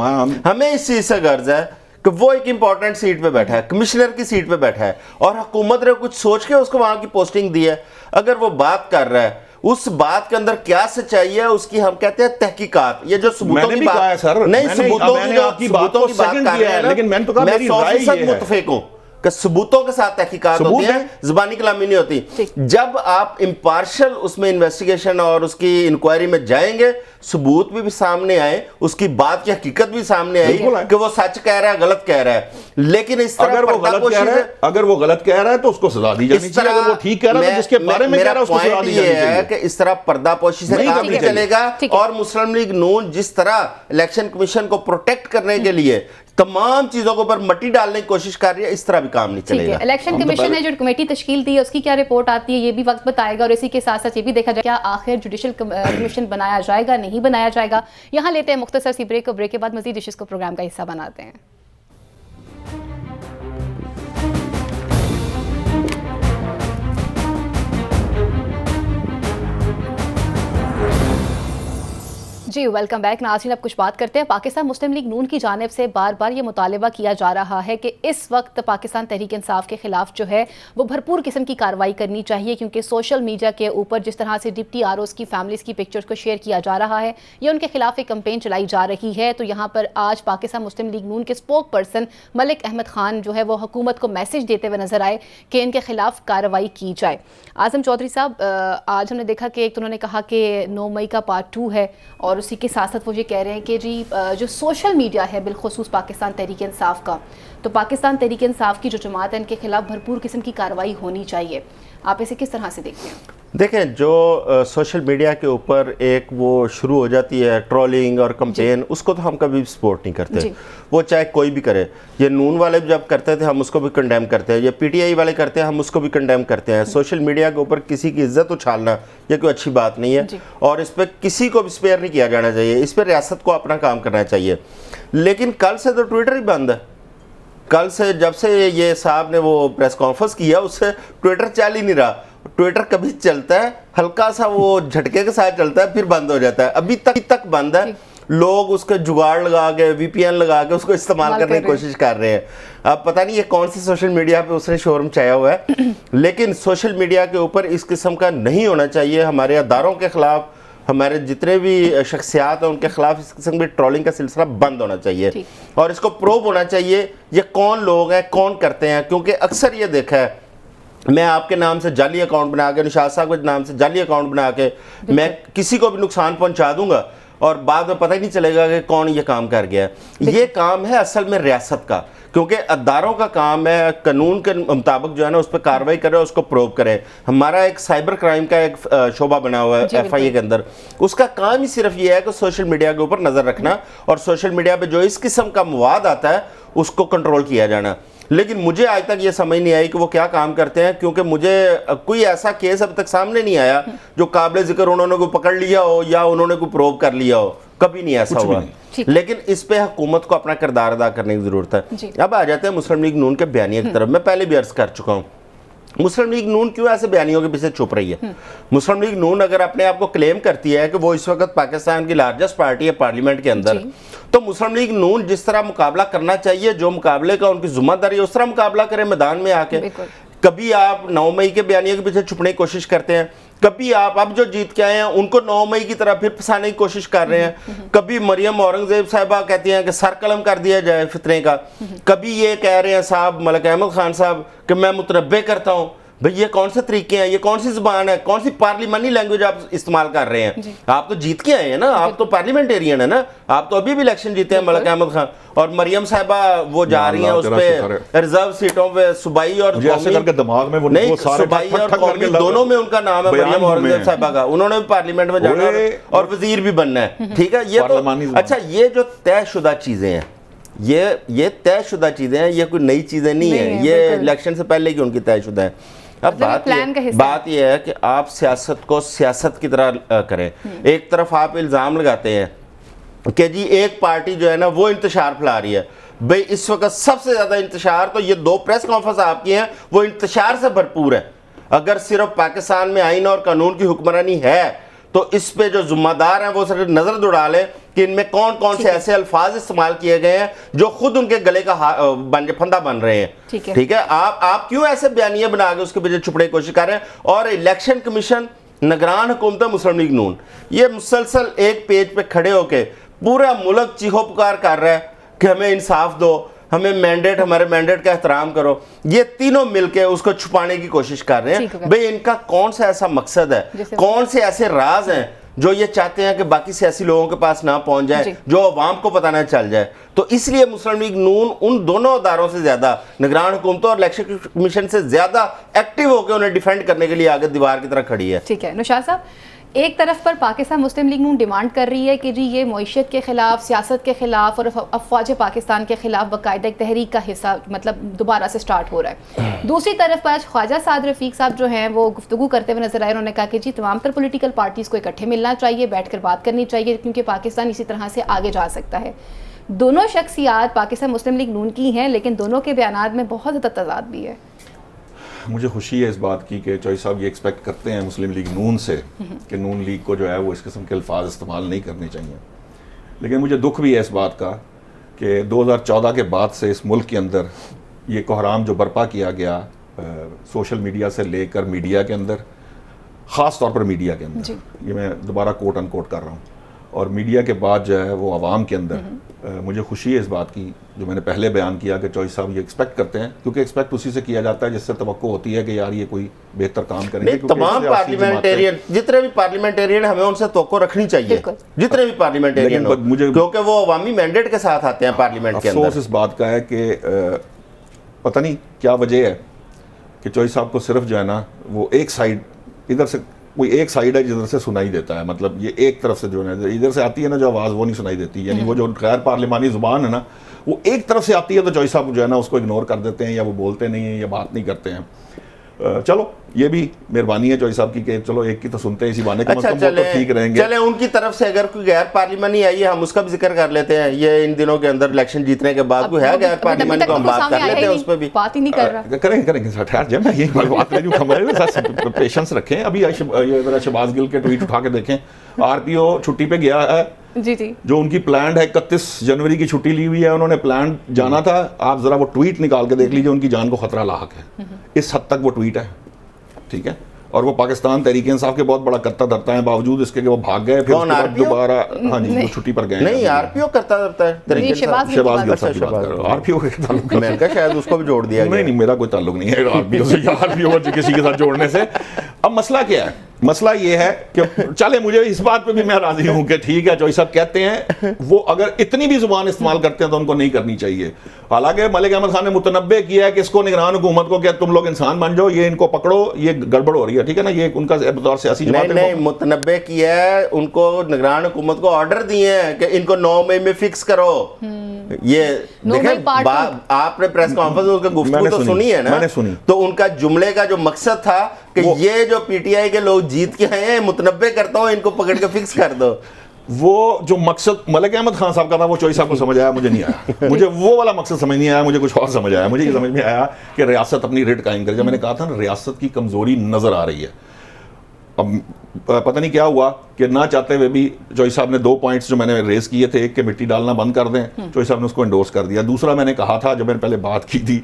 ہمیں اس چیز سے غرض ہے کہ وہ ایک امپورٹنٹ سیٹ پہ بیٹھا ہے, کمشنر کی سیٹ پہ بیٹھا ہے, اور حکومت نے کچھ سوچ کے اس کو وہاں کی پوسٹنگ دی ہے. اگر وہ بات کر رہا ہے, اس بات کے اندر کیا سچائی ہے, اس کی ہم کہتے ہیں تحقیقات. یہ جو ثبوتوں کی بات نہیں, ثبوتوں کی بات کر رہے ہیں, لیکن میں 100% متفق ہوں کہ ثبوتوں کے ساتھ تحقیقات ہوتی ہیں, زبانی کلامی نہیں ہوتی. جب آپ امپارشل اس میں انویسٹیگیشن اور اس کی انکوائری میں جائیں گے, ثبوت بھی سامنے آئے, اس کی بات کی حقیقت بھی سامنے آئی کہ وہ سچ کہہ رہا ہے, غلط کہہ رہا ہے. لیکن اس طرح اگر وہ غلط کہہ رہا ہے تو اس کو سزا دی جانی چاہیے. اگر وہ ٹھیک کہہ رہا ہے جس کے بارے میں کہہ رہا ہے اس کو سزا دی جانی چاہیے. کہ اس طرح پردہ پوشی سے کام نہیں چلے گا. اور مسلم لیگ نون جس طرح الیکشن کمیشن کو پروٹیکٹ کرنے کے لیے تمام چیزوں کے اوپر مٹی ڈالنے کی کوشش کر رہی ہے, اس طرح بھی کام نہیں چلے گا. الیکشن کمیشن نے جو کمیٹی تشکیل دی ہے اس کی کیا رپورٹ آتی ہے یہ بھی وقت بتائے گا, اور اسی کے ساتھ ساتھ یہ بھی دیکھا جائے کیا آخر جوڈیشل کمیشن بنایا جائے گا, نہیں بنایا جائے گا. یہاں لیتے ہیں مختصر سی بریک, اور بریک کے بعد مزید ڈشز کو پروگرام کا حصہ بناتے ہیں. جی ویلکم بیک. ناظرین اب کچھ بات کرتے ہیں. پاکستان مسلم لیگ نون کی جانب سے بار بار یہ مطالبہ کیا جا رہا ہے کہ اس وقت پاکستان تحریک انصاف کے خلاف جو ہے وہ بھرپور قسم کی کارروائی کرنی چاہیے, کیونکہ سوشل میڈیا کے اوپر جس طرح سے ڈپٹی آر اوز کی فیملیز کی پکچرز کو شیئر کیا جا رہا ہے, یہ ان کے خلاف ایک کمپین چلائی جا رہی ہے. تو یہاں پر آج پاکستان مسلم لیگ نون کے اسپوک پرسن ملک احمد خان جو ہے وہ حکومت کو میسج دیتے ہوئے نظر آئے کہ ان کے خلاف کارروائی کی جائے. اعظم چودھری صاحب, آج ہم نے دیکھا کہ ایک تو انہوں نے کہا کہ 9 مئی کا پارٹ 2 ہے, اور اسی کے ساتھ ساتھ وہ یہ کہہ رہے ہیں کہ جی جو سوشل میڈیا ہے بالخصوص پاکستان تحریک انصاف کا, تو پاکستان تحریک انصاف کی جو جماعت ہے ان کے خلاف بھرپور قسم کی کارروائی ہونی چاہیے. آپ اسے کس طرح سے دیکھتے ہیں؟ دیکھیں, جو سوشل میڈیا کے اوپر ایک وہ شروع ہو جاتی ہے ٹرولنگ اور کمپین, اس کو تو ہم کبھی سپورٹ نہیں کرتے. وہ چاہے کوئی بھی کرے. یہ نون والے جب کرتے تھے ہم اس کو بھی کنڈیم کرتے ہیں, یہ پی ٹی آئی والے کرتے ہیں ہم اس کو بھی کنڈیم کرتے ہیں. سوشل میڈیا کے اوپر کسی کی عزت اچھالنا یہ کوئی اچھی بات نہیں ہے, اور اس پہ کسی کو بھی اسپیئر نہیں کیا جانا چاہیے. اس پہ ریاست کو اپنا کام کرنا چاہیے. لیکن کل سے تو ٹویٹر ہی بند ہے. کل سے جب سے یہ صاحب نے وہ پریس کانفرنس کیا, اس سے ٹویٹر چل ہی نہیں رہا. ٹویٹر کبھی چلتا ہے, ہلکا سا وہ جھٹکے کے ساتھ چلتا ہے, پھر بند ہو جاتا ہے. ابھی تک بند ہے. لوگ اس کے جگاڑ لگا کے, وی پی این لگا کے اس کو استعمال کرنے کی کوشش کر رہے ہیں. اب پتہ نہیں یہ کون سی سوشل میڈیا پہ اس نے شور مچایا ہوا ہے, لیکن سوشل میڈیا کے اوپر اس قسم کا نہیں ہونا چاہیے. ہمارے اداروں کے خلاف, ہمارے جتنے بھی شخصیات ہیں ان کے خلاف اس قسم کی ٹرولنگ کا سلسلہ بند ہونا چاہیے, اور اس کو پروب ہونا چاہیے یہ کون لوگ ہیں, کون کرتے ہیں. کیونکہ اکثر یہ دیکھا ہے, میں آپ کے نام سے جعلی اکاؤنٹ بنا کے, نشاط صاحب کے نام سے جعلی اکاؤنٹ بنا کے میں کسی کو بھی نقصان پہنچا دوں گا, اور بعد میں پتہ ہی نہیں چلے گا کہ کون یہ کام کر گیا. یہ کام ہے اصل میں ریاست کا, کیونکہ اداروں کا کام ہے قانون کے مطابق جو ہے نا اس پہ کارروائی کرے, اس کو پروب کرے. ہمارا ایک سائبر کرائم کا ایک شعبہ بنا ہوا ہے ایف آئی اے کے اندر, اس کا کام ہی صرف یہ ہے کہ سوشل میڈیا کے اوپر نظر رکھنا, اور سوشل میڈیا پہ جو اس قسم کا مواد آتا ہے اس کو کنٹرول کیا جانا. لیکن مجھے آج تک یہ سمجھ نہیں آئی کہ وہ کیا کام کرتے ہیں, کیونکہ مجھے کوئی ایسا کیس اب تک سامنے نہیں آیا جو قابل ذکر انہوں نے کوئی پکڑ لیا ہو یا انہوں نے کوئی پروب کر لیا ہو. کبھی نہیں ایسا ہوا. لیکن اس پہ حکومت کو اپنا کردار ادا کرنے کی ضرورت ہے. اب آ جاتے ہیں مسلم لیگ نون کے بیانیے کی طرف. میں پہلے بھی عرض کر چکا ہوں, مسلم لیگ نون کیوں ایسے بیانیوں کے پیچھے چھپ رہی ہے؟ مسلم لیگ نون اگر اپنے آپ کو کلیم کرتی ہے کہ وہ اس وقت پاکستان کی لارجسٹ پارٹی ہے پارلیمنٹ کے اندر, تو مسلم لیگ نون جس طرح مقابلہ کرنا چاہیے, جو مقابلے کا ان کی ذمہ داری ہے, اس طرح مقابلہ کرے میدان میں آ کے. کبھی آپ 9 مئی کے بیانیے کے پیچھے چھپنے کی کوشش کرتے ہیں, کبھی آپ اب جو جیت کے آئے ہیں ان کو 9 مئی کی طرح پھر پھنسانے کی کوشش کر رہے ہیں, کبھی مریم اورنگزیب صاحبہ کہتی ہیں کہ سر قلم کر دیا جائے فتنے کا, کبھی یہ کہہ رہے ہیں صاحب ملک احمد خان صاحب کہ میں متنبع کرتا ہوں. بھئی یہ کون سے طریقے ہیں, یہ کون سی زبان ہے, کون سی پارلیمانی لینگویج آپ استعمال کر رہے ہیں؟ آپ تو جیت کے آئے ہیں نا, آپ تو پارلیمنٹیرین ہیں نا, آپ تو ابھی بھی الیکشن جیتے ہیں ملک احمد خان. اور مریم صاحبہ وہ جا رہی ہیں اس پہ ریزرو سیٹوں پہ, صوبائی اور قومی, نہیں صوبائی اور قومی دونوں میں ان کا نام ہے مریم اورنگزیب صاحبہ کا, انہوں نے بھی پارلیمنٹ میں جانا اور وزیر بھی بننا ہے. ٹھیک ہے, یہ تو اچھا, یہ جو طے شدہ چیزیں ہیں, یہ طے شدہ چیزیں ہیں, یہ کوئی نئی چیزیں نہیں ہیں, یہ الیکشن سے پہلے کی ان کی طے شدہ ہیں. اب بات یہ ہے کہ آپ سیاست کو سیاست کی طرح کریں. ایک طرف آپ الزام لگاتے ہیں کہ جی ایک پارٹی جو ہے نا وہ انتشار پھیلا رہی ہے. بھئی اس وقت سب سے زیادہ انتشار تو یہ 2 پریس کانفرنس آپ کی ہیں وہ انتشار سے بھرپور ہے. اگر صرف پاکستان میں آئین اور قانون کی حکمرانی ہے تو اس پہ جو ذمہ دار ہیں وہ صرف نظر دوڑا لیں کہ ان میں کون کون سے ایسے الفاظ استعمال کیے گئے ہیں جو خود ان کے گلے کا پھندا بن رہے ہیں. ٹھیک ہے, آپ کیوں ایسے بیانیے بنا کے اس کے پیچھے چھپنے کی کوشش کر رہے ہیں؟ اور الیکشن کمیشن, نگران حکومت مسلم لیگ نون, یہ مسلسل ایک پیج پہ کھڑے ہو کے پورا ملک چیخو پکار کر رہا ہے کہ ہمیں انصاف دو, ہمیں مینڈیٹ, ہمارے مینڈیٹ کا احترام کرو. یہ تینوں مل کے اس کو چھپانے کی کوشش کر رہے ہیں. بھئی ان کا کون سا ایسا مقصد ہے, کون سے ایسے راز ہیں جو یہ چاہتے ہیں کہ باقی سیاسی لوگوں کے پاس نہ پہنچ جائے, جو عوام کو پتہ نہ چل جائے؟ تو اس لیے مسلم لیگ نون ان دونوں اداروں سے زیادہ, نگران حکومتوں اور الیکشن کمیشن سے زیادہ ایکٹیو ہو کے انہیں ڈیفینڈ کرنے کے لیے آگے دیوار کی طرح کھڑی ہے. ٹھیک ہے نوشاد صاحب, ایک طرف پر پاکستان مسلم لیگ نون ڈیمانڈ کر رہی ہے کہ جی یہ معیشت کے خلاف, سیاست کے خلاف اور افواج پاکستان کے خلاف باقاعدہ ایک تحریک کا حصہ مطلب دوبارہ سے سٹارٹ ہو رہا ہے. دوسری طرف پر خواجہ سعد رفیق صاحب جو ہیں وہ گفتگو کرتے ہوئے نظر آئے, انہوں نے کہا کہ جی تمام تر پولیٹیکل پارٹیز کو اکٹھے ملنا چاہیے, بیٹھ کر بات کرنی چاہیے کیونکہ پاکستان اسی طرح سے آگے جا سکتا ہے. دونوں شخصیات پاکستان مسلم لیگ نون کی ہیں لیکن دونوں کے بیانات میں بہت زیادہ تضاد بھی ہے. مجھے خوشی ہے اس بات کی کہ چوئی صاحب یہ ایکسپیکٹ کرتے ہیں مسلم لیگ نون سے کہ نون لیگ کو جو ہے وہ اس قسم کے الفاظ استعمال نہیں کرنے چاہیے. لیکن مجھے دکھ بھی ہے اس بات کا کہ 2014 کے بعد سے اس ملک کے اندر یہ کوحرام جو برپا کیا گیا سوشل میڈیا سے لے کر میڈیا کے اندر, خاص طور پر میڈیا کے اندر, یہ میں دوبارہ کوٹ ان کوٹ کر رہا ہوں, اور میڈیا کے بعد جو ہے وہ عوام کے اندر, مجھے خوشی ہے اس بات کی جو میں نے پہلے بیان کیا کہ چوئی صاحب یہ ایکسپیکٹ کرتے ہیں, کیونکہ ایکسپیکٹ اسی سے کیا جاتا ہے جس سے توقع ہوتی ہے کہ یار یہ کوئی بہتر کام کریں گے. تمام پارلیمنٹیرین, جتنے بھی پارلیمنٹیرین, ہمیں ان سے توقع رکھنی چاہیے, جتنے بھی پارلیمنٹیرین, کیونکہ وہ عوامی مینڈیٹ کے ساتھ آتے ہیں پارلیمنٹ کے اندر. افسوس اس بات کا ہے کہ پتہ نہیں کیا وجہ ہے کہ چوئی صاحب کو صرف جو ہے نا وہ ایک سائیڈ, ادھر سے کوئی ایک سائیڈ ہے جدھر سے سنائی دیتا ہے, مطلب یہ ایک طرف سے جو ہے ادھر سے آتی ہے نا جو آواز وہ نہیں سنائی دیتی, یعنی وہ جو غیر پارلیمانی زبان ہے نا وہ ایک طرف سے آتی ہے تو چوئی صاحب جو ہے نا اس کو اگنور کر دیتے ہیں یا وہ بولتے نہیں ہیں یا بات نہیں کرتے ہیں. چلو یہ بھی مہربانی ہے چوئی صاحب کی کہ چلو ایک کی تو سنتے ہیں اسی بہانے کا مطلب وہ تو ٹھیک رہیں گے. چلیں ان کی طرف سے اگر کوئی غیر پارلیمانی آئی ہے ہم اس کا بھی ذکر کر لیتے ہیں. یہ ان دنوں کے اندر الیکشن جیتنے کے بعد کوئی ہے غیر پارلیمانی تو ہم بات کر لیتے ہیں اس پہ بھی. بات ہی نہیں کر رہا. کریں گے ٹھہر جائیں, میں یہ بات نہیں جو ہمارے پیشنس رکھیں. ابھی شہباز گل کے ٹویٹ اٹھا کے دیکھیں, آر پی او چھٹی پہ گیا ہے, جو ان کی پلانڈ ہے 31 جنوری کی چھٹی لی ہوئی ہے, انہوں نے پلانڈ جانا تھا. آپ ذرا وہ ٹویٹ نکال کے دیکھ لیجیے, ان کی جان کو خطرہ لاحق ہے, اس حد تک وہ ٹویٹ ہے. ٹھیک ہے, اور وہ پاکستان تحریک انصاف کے بہت بڑا کرتا دھرتا ہے, باوجود اس کے کہ وہ بھاگ گئے, پھر اس کے بعد دوبارہ ہاں جی وہ چھٹی پر گئے. نہیں آر پی او کرتا دھرتا ہے, شہباز گل صاحب کی بات کر رہا ہوں. آر پی او کے تعلق میں نے کہا شاید اس کو بھی جوڑ دیا گیا. نہیں میرا کوئی تعلق نہیں ہے آر پی او سے, آر پی او کسی کے ساتھ جوڑنے سے. اب مسئلہ کیا ہے, مسئلہ یہ ہے کہ چلے مجھے اس بات پہ بھی میں راضی ہوں کہ ٹھیک ہے چوئی صاحب کہتے ہیں وہ اگر اتنی بھی زبان استعمال کرتے ہیں تو ان کو نہیں کرنی چاہیے. حالانکہ ملک احمد خان نے متنبع کیا ہے کہ اس کو نگران حکومت کو کہ تم لوگ انسان بن جاؤ, یہ ان کو پکڑو, یہ گڑبڑ ہو رئی ہے. ٹھیک ہے نا, یہ ان کا بطور سیاسی جماعت نہیں متنبع کیا ہے, ان کو نگران حکومت کو آرڈر دیے ہیں کہ ان کو 9 مئی میں فکس کرو. یہ دیکھیں آپ نے پریس کانفرنس میں اس کا گفتگو تو سنی ہے نا, تو ان کا جملے کا جو مقصد تھا کہ یہ جو پی ٹی آئی کے لوگ جیت کے آئے ہیں متنبع کرتا ہوں, ان کو پکڑ کے فکس کر دو. وہ جو مقصد ملک احمد خان صاحب کا تھا وہ چوئی صاحب کو سمجھ آیا, مجھے نہیں آیا. مجھے وہ والا مقصد سمجھ نہیں آیا, مجھے کچھ اور سمجھ آیا. مجھے یہ سمجھ میں آیا کہ ریاست اپنی ریٹ قائم کرے. جب میں نے کہا تھا نا ریاست کی کمزوری نظر آ رہی ہے, اب پتہ نہیں کیا ہوا کہ نہ چاہتے ہوئے بھی چوئی صاحب نے 2 پوائنٹس جو میں نے ریز کیے تھے, ایک کہ مٹی ڈالنا بند کر دیں, چوئی صاحب نے اس کو انڈورس کر دیا. دوسرا میں نے کہا تھا جب میں نے پہلے بات کی تھی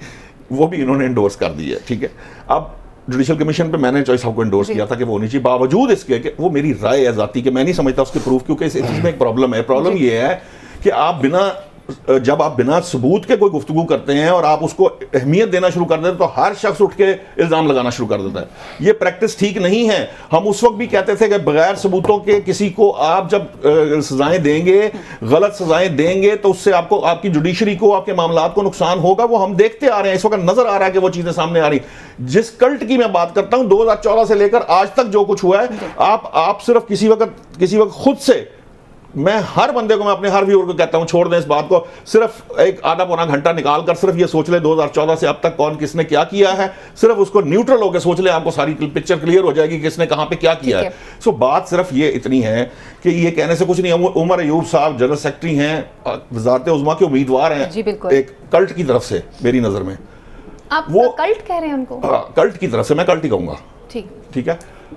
وہ بھی انہوں نے انڈورس کر دی ہے. ٹھیک ہے, اب جوڈیشل کمیشن پہ میں نے چوئی صاحب کو انڈورس کیا تھا کہ وہ ہونی چاہیے, باوجود اس کے کہ وہ میری رائے ہے ذاتی کہ میں نہیں سمجھتا اس کے پروف, کیونکہ اس چیز میں ایک پرابلم ہے. پرابلم یہ ہے کہ جب آپ بنا ثبوت کے کوئی گفتگو کرتے ہیں اور آپ اس کو اہمیت دینا شروع کر دیتے تو ہر شخص اٹھ کے الزام لگانا شروع کر دیتا ہے. یہ پریکٹس ٹھیک نہیں ہے. ہم اس وقت بھی کہتے تھے کہ بغیر ثبوتوں کے کسی کو آپ جب سزائیں دیں گے, غلط سزائیں دیں گے تو اس سے آپ کو, آپ کی جوڈیشری کو, آپ کے معاملات کو نقصان ہوگا. وہ ہم دیکھتے آ رہے ہیں, اس وقت نظر آ رہا ہے کہ وہ چیزیں سامنے آ رہی. جس کلٹ کی میں بات کرتا ہوں 2014 سے لے کر آج تک جو کچھ ہوا ہے, آپ صرف کسی وقت خود سے, میں ہر بندے کو, میں اپنے ہر ویور کو کہتا ہوں چھوڑ دیں اس بات کو, صرف ایک آدھا پونا گھنٹہ نکال کر صرف یہ سوچ لیں 2014 سے اب تک کون کس نے کیا کیا ہے, صرف اس کو نیوٹرل ہو کے سوچ لیں, آپ کو ساری پکچر کلیئر ہو جائے گی کس نے کہاں پہ کیا کیا ہے. سو بات صرف یہ اتنی ہے کہ یہ کہنے سے کچھ نہیں ہے. عمر ایوب صاحب جنرل سیکرٹری ہیں, وزارت عظمیٰ کے امیدوار ہیں ایک کلٹ کی طرف سے, میری نظر میں وہ کلٹ کہہ رہے ہیں ان کو, کلٹ کی طرف سے, میں کلٹ ہی کہوں گا. ٹھیک ہے,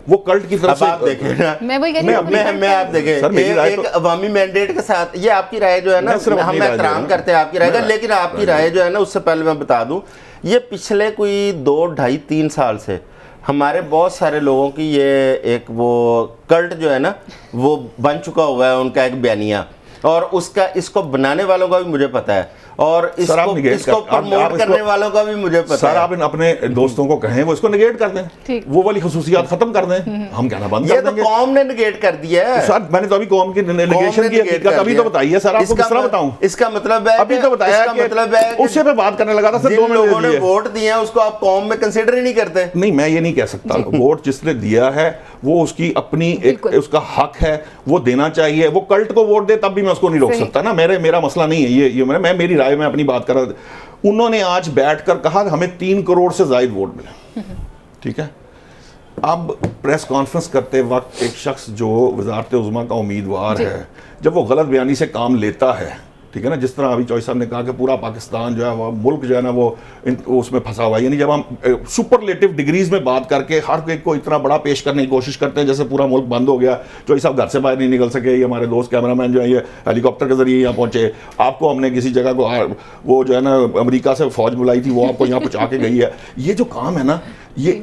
وہ کلٹ کی طرف سے. آپ دیکھیں نا, میں آپ دیکھیں ایک عوامی مینڈیٹ کے ساتھ, یہ آپ کی رائے جو ہے نا, ہم احترام کرتے ہیں آپ کی رائے کا, لیکن آپ کی رائے جو ہے نا, اس سے پہلے میں بتا دوں, یہ پچھلے کوئی 2, 2.5, 3 سال سے ہمارے بہت سارے لوگوں کی یہ ایک وہ کلٹ جو ہے نا وہ بن چکا ہوا ہے, ان کا ایک بیانیہ, اور اس کو بنانے والوں کا بھی مجھے پتا ہے, اور اس کو پروموٹ کرنے والوں کا بھی مجھے پتا ہے. سر آپ اپنے دوستوں کو کہیں وہ اس کو نگیٹ کر دیں, وہ والی خصوصیات ختم کر دیں, ہم کہنا بند کر دیں گے. یہ تو قوم نے نگیٹ کر دیا ہے سر. میں نے تو ابھی قوم کی نگیشن کی حقیقت ابھی تو بتائی ہے سر, آپ کو کس طرح بتاؤں. اس کا مطلب ہے ابھی تو بتایا کہ اس سے میں بات کرنے لگا تھا سر, 2 لوگوں نے ووٹ دیا ہے اس کو آپ قوم میں کنسیڈر ہی نہیں کرتے. نہیں, میں یہ نہیں کہہ سکتا. ووٹ جس نے دیا ہے وہ اس کی اپنی اس کا حق ہے, وہ دینا چاہیے. وہ کلٹ کو ووٹ دے تب بھی میں اس کو نہیں روک سکتا نا, میرا مسئلہ نہیں ہے یہ. میں میری رائے میں اپنی بات کر رہا. انہوں نے آج بیٹھ کر کہا کہ ہمیں 3 کروڑ سے زائد ووٹ ملے. ٹھیک ہے, اب پریس کانفرنس کرتے وقت ایک شخص جو وزارت عظمیٰ کا امیدوار ہے, جب وہ غلط بیانی سے کام لیتا ہے, ٹھیک ہے نا, جس طرح ابھی چوئی صاحب نے کہا کہ پورا پاکستان جو ہے وہ ملک جو ہے نا وہ اس میں پھنسا ہوا ہے, یعنی جب ہم سپرلیٹو ڈگریز میں بات کر کے ہر ایک کو اتنا بڑا پیش کرنے کی کوشش کرتے ہیں جیسے پورا ملک بند ہو گیا, چوئی صاحب گھر سے باہر نہیں نکل سکے, یہ ہمارے دوست کیمرہ مین جو ہے یہ ہیلی کاپٹر کے ذریعے یہاں پہنچے, آپ کو ہم نے کسی جگہ کو وہ جو ہے نا امریکہ سے فوج بلائی تھی, وہ آپ کو یہاں پہنچا کے گئی ہے. یہ جو کام ہے نا, یہ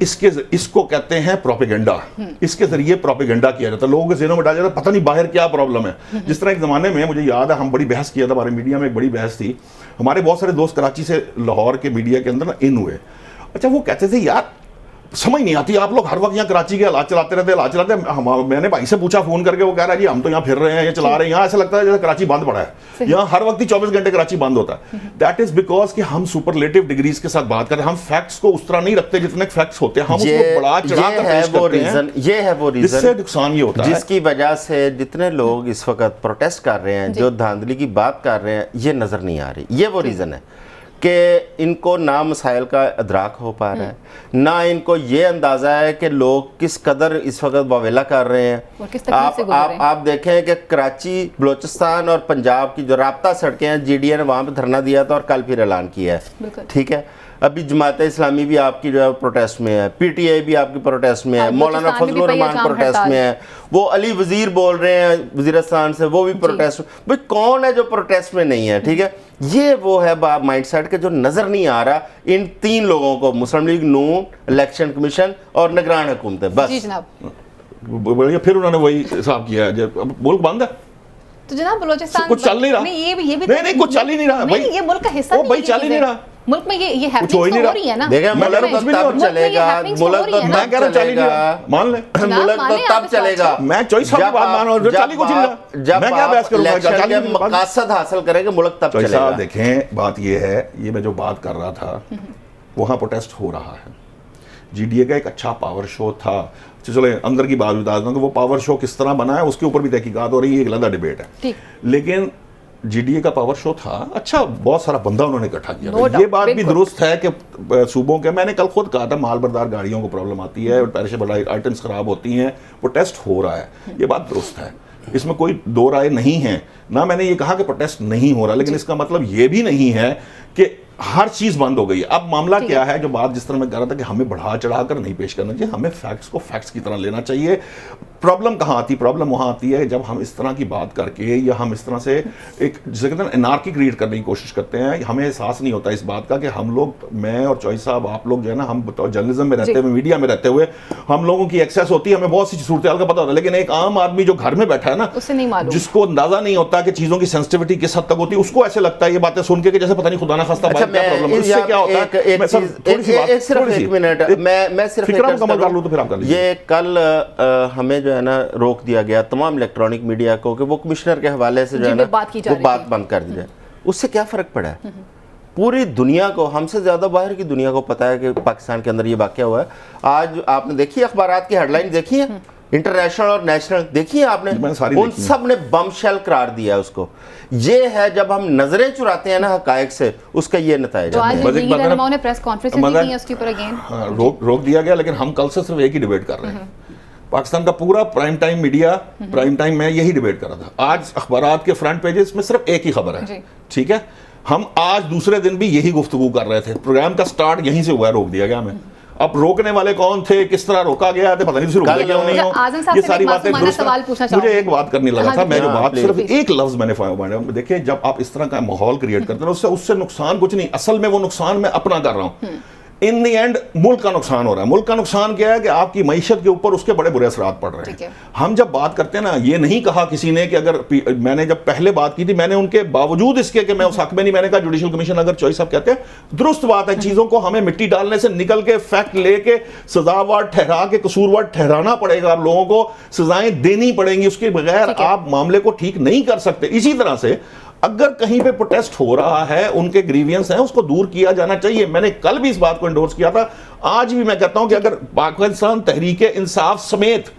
اس کو کہتے ہیں پروپیگنڈا. اس کے ذریعے پروپیگنڈا کیا جاتا ہے, لوگوں کے ذہنوں میں ڈالا جاتا ہے پتہ نہیں باہر کیا پرابلم ہے. جس طرح ایک زمانے میں مجھے یاد ہے ہم بڑی بحث کیا تھا, ہمارے میڈیا میں ایک بڑی بحث تھی, ہمارے بہت سارے دوست کراچی سے لاہور کے میڈیا کے اندر ان ہوئے. اچھا, وہ کہتے تھے یار سمجھ نہیں آتی, آپ لوگ ہر وقت یہاں کراچی کے حالات چلاتے رہتے. میں نے بھائی سے پوچھا فون کر کے, وہ کہہ رہا ہے جی ہم تو یہاں پھر رہے ہیں, یہ چلا رہے ہیں, یہاں ایسا لگتا ہے جیسے کراچی بند پڑا ہے, یہاں ہر وقت ہی 24 گھنٹے کراچی بند ہوتا ہے. دیٹ از بیکاز کہ ہم سپرلیٹو ڈگریز کے ساتھ بات کرتے ہیں, ہم فیکٹس کو اس طرح نہیں رکھتے جتنے فیکٹس ہوتے ہیں, ہم اس کو بڑا چڑھا کر پیش کرتے ہیں. یہ ہے وہ ریزن, جس سے نقصان یہ ہوتا ہے, جس کی وجہ سے جتنے لوگ اس وقت پروٹیسٹ کر رہے ہیں, جو دھاندلی کی بات کر رہے ہیں, یہ نظر نہیں آ رہی. یہ وہ ریزن ہے کہ ان کو نہ مسائل کا ادراک ہو پا رہا ہے, نہ ان کو یہ اندازہ ہے کہ لوگ کس قدر اس وقت واویلا کر رہے ہیں. آپ دیکھیں کہ کراچی, بلوچستان اور پنجاب کی جو رابطہ سڑکیں ہیں, جی ڈی اے نے وہاں پہ دھرنا دیا تھا اور کل پھر اعلان کیا ہے. ٹھیک ہے, ابھی جماعت اسلامی بھی آپ کی جو ہے پروٹیسٹ میں ہے, پی ٹی آئی بھی آپ کی پروٹیسٹ میں ہے, مولانا فضل الرحمان پروٹیسٹ میں ہے, وہ علی وزیر بول رہے ہیں وزیرستان سے, وہ بھی پروٹیسٹ. بھئی کون ہے جو پروٹیسٹ میں نہیں ہے؟ ٹھیک ہے, یہ وہ ہے مائنڈ سیٹ کے جو نظر نہیں آ رہا ان 3 لوگوں کو, مسلم لیگ نون, الیکشن کمیشن اور نگران حکومتیں. بس جی جناب, پھر انہوں نے وہی حساب کیا ہے, ملک بند ہے تو جناب بلوچستان کچھ چل نہیں رہا. نہیں کچھ چل ہی نہیں رہا, یہ ملک کا حصہ بھائی چل ہی نہیں رہا. ملک میں یہ ہیپننگ ہو رہی ہے نا, دیکھیں ملک تو تب چلے گا, ملک تو میں کہہ رہا ہوں چلی نہیں رہا, مان لیں ملک تو تب چلے گا. میں چوئی صاحب کی بات مان رہا ہوں, چلی کچھ نہیں رہا, جب میں کیا بحث کروں گا, مقاصد حاصل کریں گے ملک تب چلے گا. دیکھیں بات یہ ہے, یہ میں جو بات کر رہا تھا وہاں پروٹیسٹ ہو رہا ہے, جی ڈی اے کا ایک اچھا پاور شو تھا. چلے اندر کی بات بتا دوں کہ وہ پاور شو کس طرح بنا ہے اس کے اوپر بھی تحقیقات ہو رہی ہے, ایک علیحدہ ڈیبیٹ ہے. لیکن جی ڈی اے کا پاور شو تھا اچھا, بہت سارا بندہ انہوں نے اکٹھا کیا. یہ بات بھی درست ہے کہ صوبوں کے, میں نے کل خود کہا تھا مال بردار گاڑیوں کو پرابلم آتی ہے, پیرشیبل آئٹمس خراب ہوتی ہیں, وہ ٹیسٹ ہو رہا ہے, یہ بات درست ہے. اس میں کوئی دو رائے نہیں ہے. نہ میں نے یہ کہا کہ پروٹیسٹ نہیں ہو رہا, لیکن اس کا مطلب یہ بھی نہیں ہے کہ ہر چیز بند ہو گئی ہے. اب معاملہ کیا ہے, جو بات جس طرح میں کہہ رہا تھا کہ ہمیں بڑھا چڑھا کر نہیں پیش کرنا چاہیے, ہمیں فیکٹس کو فیکٹس کی طرح لینا چاہیے. پرابلم کہاں آتی, پرابلم وہاں آتی ہے جب ہم اس طرح کی بات کر کے یا ہم اس طرح سے ایک جسے کہتے ہیں انارکی کریٹ کرنے کی کوشش کرتے ہیں. ہمیں احساس نہیں ہوتا اس بات کا کہ ہم لوگ, میں اور چوئی صاحب, آپ لوگ جو ہے نا, ہم جرنلزم میں رہتے ہوئے, میڈیا میں رہتے ہوئے, ہم لوگوں کی ایکسیس ہوتی ہے, ہمیں بہت سی صورتحال کا پتہ ہوتا ہے, لیکن ایک عام آدمی جو گھر میں بیٹھا ہے نا, جس کو اندازہ نہیں ہوتا کہ چیزوں کی سینسٹیوٹی کس حد تک ہوتی ہے, اس کو ایسے لگتا ہے یہ باتیں سن کے کہ جیسے پتہ نہیں خدا نہ خواستہ بات کیا پرابلم ہے. اس سے کیا ہوتا ہے, صرف ایک منٹ, میں صرف مکمل کر لوں تو پھر آپ کر لیجیے. یہ کل ہمیں جو ہے نا روک دیا گیا تمام الیکٹرانک میڈیا کو کہ وہ کمشنر کے حوالے سے جو ہے نا وہ بات بند کر دی جائے. اس سے کیا فرق پڑا ہے؟ پوری دنیا کو, ہم سے زیادہ باہر کی دنیا کو پتا ہے کہ پاکستان کے اندر یہ واقعہ ہوا ہے. آج آپ نے دیکھی اخبارات کی ہیڈ لائن دیکھی ہے, انٹرنیشنل اور نیشنل دیکھی ہے آپ نے, ان سب نے بم شیل قرار دیا اس کو. یہ ہے جب ہم نظریں چراتے ہیں نا حقائق سے, اس کا یہ نتائج روک دیا گیا. لیکن ہم کل سے صرف ایک ہی ڈیبیٹ کر رہے ہیں, پاکستان کا پورا prime time media, prime time میں یہی ڈیبیٹ کر رہا تھا. آج اخبارات کے فرنٹ پیجز میں صرف ایک ہی خبر ہے, ٹھیک ہے. ہم آج دوسرے دن بھی یہی گفتگو کر رہے تھے. پروگرام کا سٹارٹ یہیں سے ہوا ہے, روک دیا گیا ہمیں. اب روکنے والے کون تھے, کس طرح روکا گیا, پتہ نہیں روکا کیوں نہیں ہو, یہ ساری باتیں درست ہیں. مجھے ایک بات کرنی لگا تھا, میں جو بات صرف ایک لفظ میں نے دیکھیں, جب آپ اس طرح کا ماحول کریٹ کرتے ہیں اس سے نقصان کچھ نہیں, اصل میں وہ نقصان میں اپنا کر رہا ہوں. ان دی اینڈ ملک کا نقصان ہو رہا ہے. ملک کا نقصان کیا ہے کہ آپ کی معیشت کے اوپر اس کے بڑے برے اثرات پڑ رہے ہیں. ہم جب بات کرتے ہیں نا, یہ نہیں کہا کسی نے کہ اگر میں نے جب پہلے بات کی تھی, میں نے ان کے باوجود اس کے کہ میں اس حق میں نہیں, میں نے کہا جوڈیشل کمیشن اگر چوئی صاحب کہتے ہیں درست بات ہے, چیزوں کو ہمیں مٹی ڈالنے سے نکل کے فیکٹ لے کے سزاوار ٹھہرا کے قصوروار ٹھہرانا پڑے گا. آپ لوگوں کو سزائیں دینی پڑیں گی, اس کے بغیر آپ معاملے کو ٹھیک نہیں کر سکتے. اسی طرح سے اگر کہیں پہ پروٹیسٹ ہو رہا ہے, ان کے گریوینس ہیں, اس کو دور کیا جانا چاہیے. میں نے کل بھی اس بات کو انڈورس کیا تھا, آج بھی میں کہتا ہوں کہ اگر پاکستان تحریک انصاف سمیت,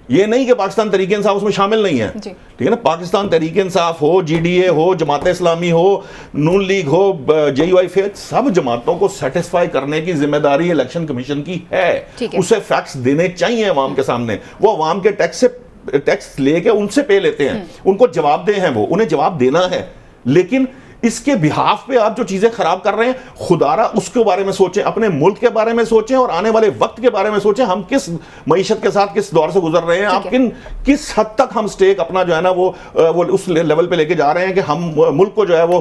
یہ نہیں کہ پاکستان تحریک انصاف اس میں شامل نہیں ہے, ٹھیک ہے نا, پاکستان تحریک انصاف ہو, G D A who, Jamaat Islami who, known league who, J you آئی فی, سب جماعتوں کو سیٹسفائی کرنے کی ذمہ داری الیکشن کمیشن کی ہے. اسے فیکٹس دینے چاہیے عوام کے سامنے. وہ عوام کے ٹیکس لے کے ان سے پے لیتے ہیں, ان کو جواب دہ ہیں, وہ انہیں جواب دینا ہے. لیکن اس کے بہاف پہ آپ جو چیزیں خراب کر رہے ہیں, خدا را اس کے بارے میں سوچیں, اپنے ملک کے بارے میں سوچیں, اور آنے والے وقت کے بارے میں سوچیں. ہم کس معیشت کے ساتھ کس دور سے گزر رہے ہیں, آپ کس حد تک ہم سٹیک اپنا جو ہے نا وہ اس لیول پہ لے کے جا رہے ہیں کہ ہم ملک کو جو ہے وہ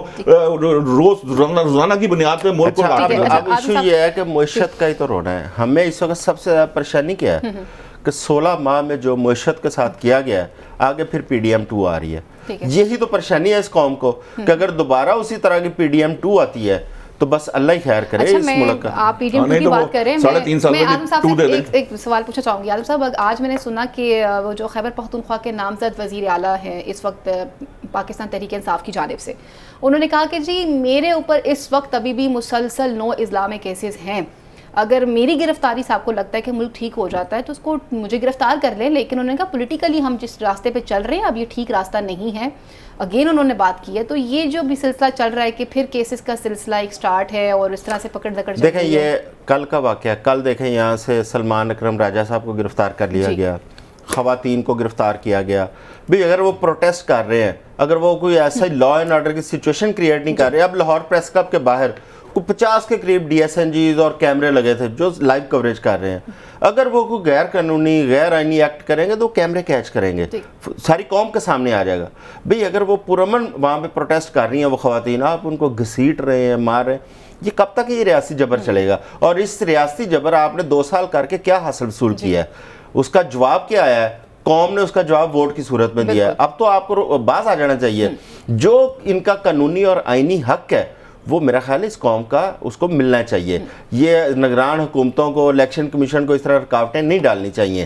روزانہ کی بنیاد پہ ملک کو. اب ایشو یہ ہے کہ معیشت کا ہی تو رونا ہے. ہمیں اس وقت سب سے زیادہ پریشانی کیا ہے کہ 16 ماہ میں جو معیشت کے ساتھ کیا گیا ہے, آگے پھر پی ڈی ایم 2 آ رہی ہے. یہی تو پریشانی ہے اس قوم کو کہ اگر دوبارہ اسی طرح کی پی ڈی ایم 2 آتی ہے تو بس اللہ ہی خیر کرے اس ملک کا. آپ پی ڈی ایم 2 کی بات کر رہے ہیں, میں آدم صاحب سے ایک سوال پوچھنا چاہوں گی. آدم صاحب, آج میں نے سنا کہ وہ جو خیبر پختونخوا کے نامزد وزیر اعلیٰ ہیں اس وقت پاکستان تحریک انصاف کی جانب سے, انہوں نے کہا کہ جی میرے اوپر اس وقت ابھی بھی مسلسل 9 اضلاع میں کیسز ہیں, اگر میری گرفتاری سے آپ کو لگتا ہے کہ ملک ٹھیک ہو جاتا ہے تو اس کو مجھے گرفتار کر لیں, لیکن انہوں نے کہا پولیٹیکلی ہم جس راستے پہ چل رہے ہیں اب یہ ٹھیک راستہ نہیں ہے. اگین انہوں نے بات کی ہے, تو یہ جو بھی سلسلہ چل رہا ہے کہ پھر کیسز کا سلسلہ ایک سٹارٹ ہے اور اس طرح سے پکڑ دکڑ چل رہی ہے. دیکھیں یہ کل کا واقعہ, کل دیکھیں یہاں سے سلمان اکرم راجہ صاحب کو گرفتار کر لیا گیا, خواتین کو گرفتار کیا گیا. بھی اگر وہ پروٹیسٹ کر رہے ہیں, اگر وہ کوئی ایسا لا اینڈ آرڈر کی سچویشن کریٹ نہیں کر رہے, اب لاہور پریس کلب کے باہر 50 کے قریب ڈی ایس این جیز اور کیمرے لگے تھے جو لائیو کوریج کر رہے ہیں. اگر وہ کوئی غیر قانونی غیر آئینی ایکٹ کریں گے تو کیمرے کیچ کریں گے, ساری قوم کے سامنے آ جائے گا. بھئی اگر وہ پرامن وہاں پہ پروٹیسٹ کر رہی ہیں وہ خواتین, آپ ان کو گھسیٹ رہے ہیں, مار رہے ہیں, یہ کب تک یہ ریاستی جبر چلے گا؟ اور اس ریاستی جبر آپ نے 2 سال کر کے کیا حاصل وصول کیا ہے؟ اس کا جواب کیا آیا ہے؟ قوم نے اس کا جواب ووٹ کی صورت میں دیا ہے. اب تو آپ کو باز آ جانا چاہیے, جو ان کا قانونی اور آئینی حق ہے وہ میرا خیال ہے اس قوم کا اس کو ملنا چاہیے. یہ نگران حکومتوں کو, الیکشن کمیشن کو اس طرح رکاوٹیں نہیں ڈالنی چاہیے.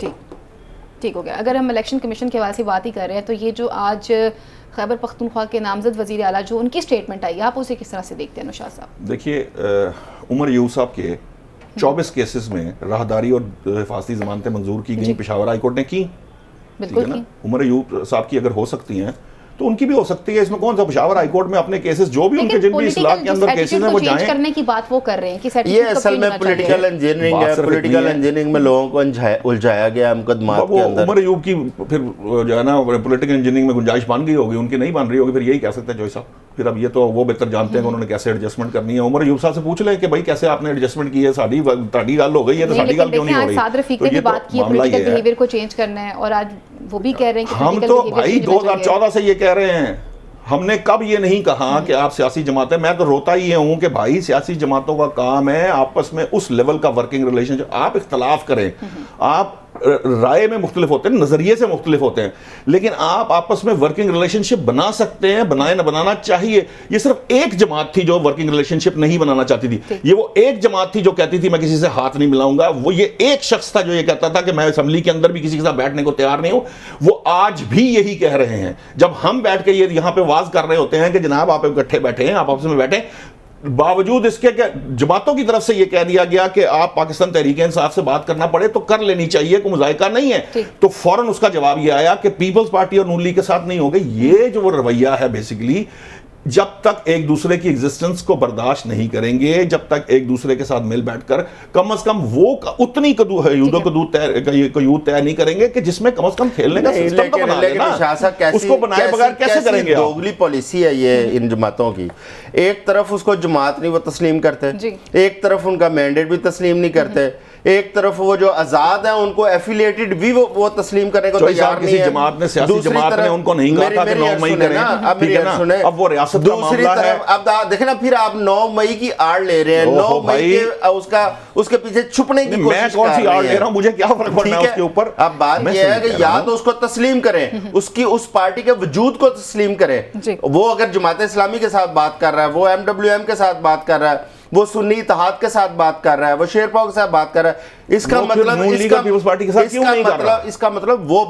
ٹھیک ہو گیا. اگر ہم الیکشن کمیشن کے حوالے سے بات ہی کر رہے ہیں تو یہ جو آج خیبر پختونخوا کے نامزد وزیر اعلیٰ جو ان کی سٹیٹمنٹ آئی, آپ اسے کس طرح سے دیکھتے ہیں نوشاد صاحب؟ دیکھیے, عمر ایوب صاحب کے 24 کیسز میں راہداری اور حفاظتی ضمانتیں منظور کی گئیں, پشاور ہائی کورٹ نے کی. بالکل. عمر ایوب صاحب کی اگر ہو سکتی ہیں تو ان کی بھی ہو سکتی ہے. اس میں کون سا پشاور ہائی کورٹ میں اپنے کیسز جو بھی ان کے جن بھی اصلاح کے اندر کیسز ہیں وہ جائیں. کرنے کی بات وہ کر رہے ہیں کہ یہ اصل میں پولیٹیکل انجینئرنگ ہے. پولیٹیکل انجینئرنگ میں لوگوں کو الجھایا گیا مقدمات کے اندر. عمر ایوب کی پھر جو ہے نا پولیٹیکل انجینئرنگ میں گنجائش بن گئی ہوگی, ان کی نہیں بن رہی ہوگی, پھر یہی کہہ سکتے ہیں جوئی صاحب. پھر اب یہ تو وہ بہتر جانتے ہیں کہ انہوں نے کیسے ایڈجسٹمنٹ کرنی ہے. عمر ایوب صاحب سے پوچھ لیں کہ بھائی کیسے آپ نے ایڈجسٹمنٹ کی ہے, تہاڈی گل ہو گئی ہے تو ساڈی گل کیوں نہیں ہو رہی. سعد رفیق نے بھی بات کی ہے پولیٹیکل بیہیویئر کو چینج کرنا ہے, اور آج وہ بھی کہہ رہے ہیں کہ ہم تو بھائی 2014 سے یہ کہہ رہے ہیں. ہم نے کب یہ نہیں کہا کہ آپ سیاسی جماعتیں, میں تو روتا ہی ہوں کہ بھائی سیاسی جماعتوں کا کام ہے آپس میں اس لیول کا ورکنگ ریلیشن, آپ اختلاف کریں, آپ رائے میں مختلف ہوتے ہیں, نظریے سے مختلف ہوتے ہیں, لیکن آپ آپس میں ورکنگ ریلیشن شپ بنا سکتے ہیں, بنائے نہ بنانا چاہیے. یہ صرف ایک جماعت تھی جو ورکنگ ریلیشن شپ نہیں بنانا چاہتی تھی. یہ وہ ایک جماعت تھی جو کہتی تھی میں کسی سے ہاتھ نہیں ملاؤں گا. وہ یہ ایک شخص تھا جو یہ کہتا تھا کہ میں اسمبلی کے اندر بھی کسی کے ساتھ بیٹھنے کو تیار نہیں ہوں. وہ آج بھی یہی کہہ رہے ہیں. جب ہم بیٹھ کے یہ یہاں پہ واز کر رہے ہوتے ہیں کہ جناب آپ اکٹھے بیٹھے ہیں, آپ آپس میں بیٹھیں, باوجود اس کے کہ جماعتوں کی طرف سے یہ کہہ دیا گیا کہ آپ پاکستان تحریک انصاف سے بات کرنا پڑے تو کر لینی چاہیے, کوئی مذائقہ نہیں ہے, تو فوراً اس کا جواب یہ آیا کہ پیپلز پارٹی اور نون لیگ کے ساتھ نہیں ہوگی. یہ جو وہ رویہ ہے بیسیکلی, جب تک ایک دوسرے کی ایگزسٹنس کو برداشت نہیں کریں گے, جب تک ایک دوسرے کے ساتھ مل بیٹھ کر کم از کم وہ اتنی قیود طے نہیں کریں گے کہ جس میں کم از کم کھیلنے کا سسٹم تو بنا لینا. اس کو بنائے بغیر کیسے کریں گے؟ دوگلی پالیسی ہے یہ ان جماعتوں کی. ایک طرف اس کو جماعت نہیں وہ تسلیم کرتے, ایک طرف ان کا مینڈیٹ بھی تسلیم نہیں کرتے, ایک طرف وہ جو آزاد ہیں ان کو ایفیلیٹڈ بھی وہ تسلیم کرنے کو تیار نہیں ہے. جماعت نے سیاسی جماعت نے ان کو نہیں کہا تھا کہ 9 مئی کریں, ٹھیک ہے نا, اب وہ ریاست کا معاملہ ہے. اب دیکھیں نا, پھر آپ 9 مئی کی آڑ لے رہے ہیں, 9 مئی کے اس کے پیچھے چھپنے کی کوشش میں کون سی آڑ لے رہا ہوں, مجھے کیا فرق پڑنا ہے اس کے اوپر. اب بات یہ ہے کہ یا تو اس کو تسلیم کریں, اس پارٹی کے وجود کو تسلیم کریں. وہ اگر جماعت اسلامی کے ساتھ بات کر رہا ہے, وہ MWM کے ساتھ بات کر رہا ہے, وہ سنی اتحاد کے ساتھ بات کر رہا ہے, وہ شیرپا کے ساتھ بات کر رہا ہے, اس کا مطلب وہ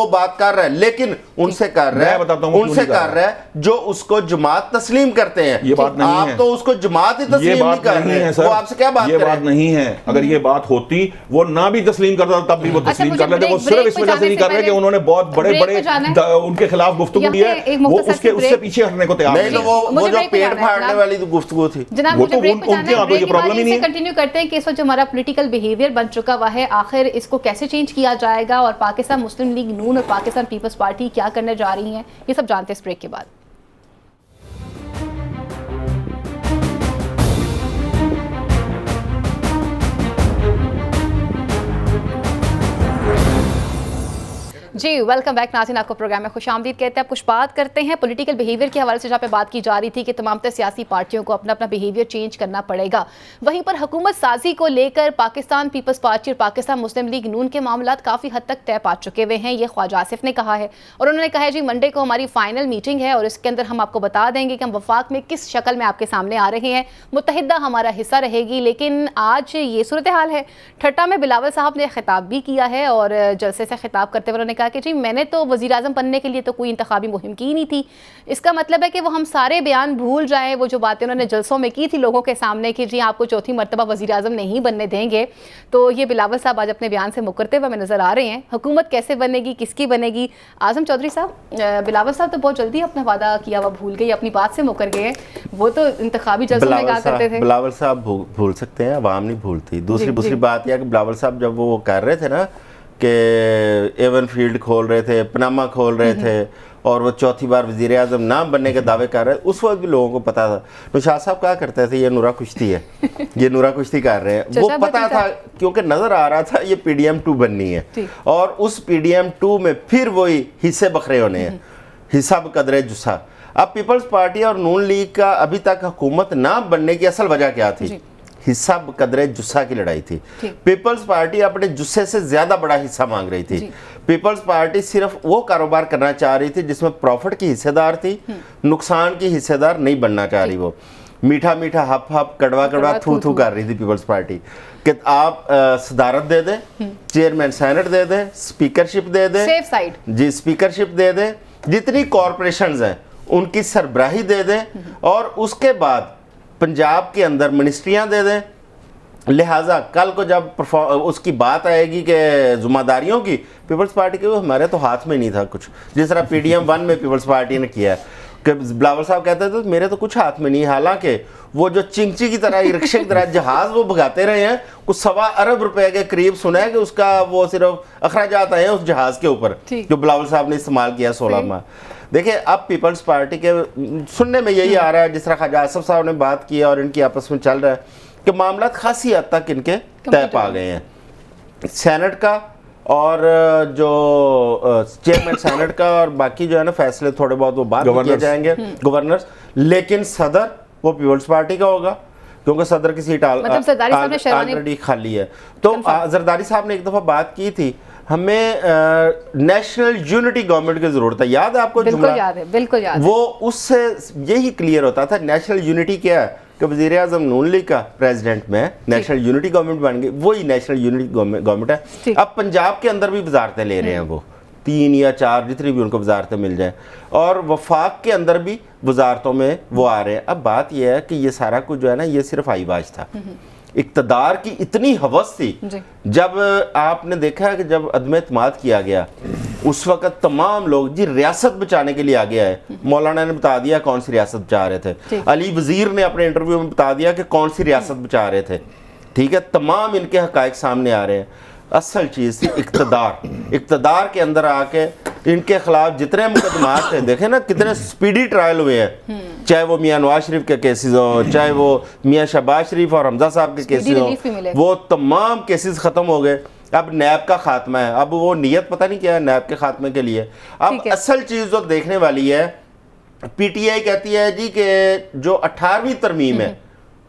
بات کر رہا ہے لیکن ان سے کر رہا ہے جو اس کو جماعت تسلیم کرتے ہیں. یہ بات نہیں ہے, آپ تو اس کو جماعت ہی تسلیم نہیں کر رہے ہیں. وہ آپ سے کیا بات یہ بات نہیں ہے. اگر یہ بات ہوتی وہ نہ بھی تسلیم کرتا تب بھی وہ تسلیم کر لیتے. وہ صرف اس وجہ سے نہیں کر رہے کہ انہوں نے بہت بڑے بڑے ان کے خلاف گفتگو کی ہے, وہ اس سے پیچھے ہٹنے کو تیار نہیں. وہ جو پیٹ پھاڑنے والی گفتگو تھی, وہ تو ان کے یہاں کوئی پرابلم ہی نہیں ہے. کنٹینیو کرتے ہیں کہ اس وقت جو ہمارا پولیٹیکل بیہیویئر بن چکا ہوا ہے, آخر اس کو کیسے چینج کیا جائے گا, اور پاکستان مسلم لیگ نون اور پاکستان پیپلز پارٹی کیا کرنے جا رہی ہیں, یہ سب جانتے ہیں اس بریک کے بعد. جی ویلکم بیک ناظرین, آپ کو پروگرام میں خوش آمدید کہتے ہیں. آپ کچھ بات کرتے ہیں پولیٹیکل بیہیویئر کے حوالے سے, جہاں پہ بات کی جا رہی تھی کہ تمام تر سیاسی پارٹیوں کو اپنا اپنا بیہیویئر چینج کرنا پڑے گا. وہیں پر حکومت سازی کو لے کر پاکستان پیپلز پارٹی اور پاکستان مسلم لیگ نون کے معاملات کافی حد تک طے پا چکے ہوئے ہیں. یہ خواجہ آصف نے کہا ہے, اور انہوں نے کہا ہے جی منڈے کو ہماری فائنل میٹنگ ہے, اور اس کے اندر ہم آپ کو بتا دیں گے کہ ہم وفاق میں کس شکل میں آپ کے سامنے آ رہے ہیں, متحدہ ہمارا حصہ رہے گی. لیکن آج یہ صورتحال ہے. ٹھٹا میں بلاول صاحب نے خطاب بھی کیا ہے, اور جلسے سے خطاب کرتے ہوئے انہوں نے کہا کہ جی میں نے تو وزیر اعظم بننے کے لیے تو کوئی انتخابی مہم کی نہیں تھی. اس کا مطلب ہے کہ وہ ہم سارے بیان بھول جائیں, وہ جو باتیں انہوں نے جلسوں میں کی تھی لوگوں کے سامنے کہ جی آپ کو چوتھی مرتبہ وزیر اعظم نہیں بننے دیں گے, تو یہ بلاول صاحب آج اپنے بیان سے مکرتے ہوئے ہمیں نظر آ رہے ہیں. حکومت کیسے بنے گی, کس کی بنے گی؟ اعظم چودھری صاحب, بلاول صاحب تو بہت جلدی اپنا وعدہ کیا ہوا بھول گئے, اپنی بات سے مکر گئے. وہ تو انتخابی جلسوں میں کہا کرتے تھے. بلاول صاحب بھول سکتے ہیں, عوام نہیں بھولتی. دوسری بات یہ کہ بلاول صاحب جب وہ کر رہے تھے نا کہ ایون فیلڈ کھول رہے تھے, پناما کھول رہے تھے, اور وہ چوتھی بار وزیر اعظم نہ بننے کے دعوے کر رہے, اس وقت بھی لوگوں کو پتا تھا. نوشاد صاحب کہا کرتے تھے یہ نورا کشتی ہے, یہ نورا کشتی کر رہے ہیں. وہ پتا تھا کیونکہ نظر آ رہا تھا یہ PDM2 بننی ہے, اور اس PDM2 میں پھر وہی حصے بکھرے ہونے ہیں, حصہ بقدر جسہ. اب پیپلز پارٹی اور نون لیگ کا ابھی تک حکومت نہ بننے کی اصل وجہ کیا تھی؟ حصہ بقدر جسہ کی لڑائی تھی. پیپلز پارٹی اپنے جسے سے زیادہ بڑا حصہ مانگ رہی تھی. پیپلز پارٹی صرف وہ کاروبار کرنا چاہ رہی تھی جس میں پروفٹ کی حصے دار تھی, نقصان کی حصے دار نہیں بننا چاہ رہی. وہ میٹھا میٹھا ہپ ہپ کڑوا کڑوا تھو تھو کر رہی تھی پیپلز پارٹی کہ آپ صدارت دے دیں, چیئرمین سینٹ دے دیں, اسپیکرشپ دے دیں, جی اسپیکرشپ دے دیں, جتنی کارپوریشنز ہیں ان کی سربراہی دے دیں, اور اس کے بعد پنجاب کے اندر منسٹریاں دے دیں, لہٰذا کل کو جب اس کی بات آئے گی کہ ذمہ داریوں کی، پیپلز پارٹی کے ہمارے تو ہاتھ میں نہیں تھا کچھ، جس طرح پی ڈی ایم 1 میں پیپلز پارٹی نے کیا ہے کہ بلاول صاحب کہتے تھے میرے تو کچھ ہاتھ میں نہیں، حالانکہ وہ جو چنگچی کی طرح رکشے کی طرح جہاز وہ بھگاتے رہے ہیں، کچھ 1.25 ارب روپے کے قریب سنا ہے کہ اس کا وہ صرف اخراجات آئے ہیں اس جہاز کے اوپر جو بلاول صاحب نے استعمال کیا 16 ماہ۔ دیکھیں اب پیپلز پارٹی کے سننے میں یہی آ رہا ہے، جس طرح خواجہ آصف صاحب نے بات کی اور ان کی آپس میں چل رہا ہے کہ معاملات خاصی حد تک ان کے طے پا گئے ہیں، سینٹ کا اور جو چیئرمین سینٹ کا اور باقی جو ہے نا فیصلے تھوڑے بہت وہ بعد میں کیے جائیں گے گورنرز، لیکن صدر وہ پیپلز پارٹی کا ہوگا کیونکہ صدر کی سیٹ آلریڈی خالی ہے۔ تو زرداری صاحب نے ایک دفعہ بات کی تھی ہمیں نیشنل یونٹی گورنمنٹ کی ضرورت ہے، یاد ہے آپ کو جملہ؟ بالکل یاد ہے، وہ اس سے یہی کلیئر ہوتا تھا نیشنل یونٹی کیا ہے کہ وزیر اعظم نون لیگ کا پریزیڈنٹ میں نیشنل یونٹی گورنمنٹ بن گئی، وہی نیشنل یونٹی گورنمنٹ ہے۔ اب پنجاب کے اندر بھی وزارتیں لے رہے ہیں وہ 3 یا 4 جتنی بھی ان کو وزارتیں مل جائیں، اور وفاق کے اندر بھی وزارتوں میں وہ آ رہے ہیں۔ اب بات یہ ہے کہ یہ سارا کچھ جو ہے نا یہ صرف آئی باز تھا، اقتدار کی اتنی ہوس تھی۔ جب آپ نے دیکھا ہے کہ جب عدم اعتماد کیا گیا اس وقت تمام لوگ جی ریاست بچانے کے لیے آگے آئے، مولانا نے بتا دیا کون سی ریاست بچا رہے تھے، علی وزیر نے اپنے انٹرویو میں بتا دیا کہ کون سی ریاست بچا رہے تھے، ٹھیک ہے، تمام ان کے حقائق سامنے آ رہے ہیں۔ اصل چیز تھی اقتدار کے اندر آ کے ان کے خلاف جتنے مقدمات تھے، دیکھیں نا کتنے سپیڈی ٹرائل ہوئے ہیں، چاہے وہ میاں نواز شریف کے کیسز ہوں، چاہے وہ میاں شہباز شریف اور حمزہ صاحب کے کیسز ہوں، وہ تمام کیسز ختم ہو گئے۔ اب نیب کا خاتمہ ہے، اب وہ نیت پتہ نہیں کیا ہے نیب کے خاتمے کے لیے۔ اب اصل چیز جو دیکھنے والی ہے، پی ٹی آئی کہتی ہے جی کہ جو 18ویں ترمیم ہے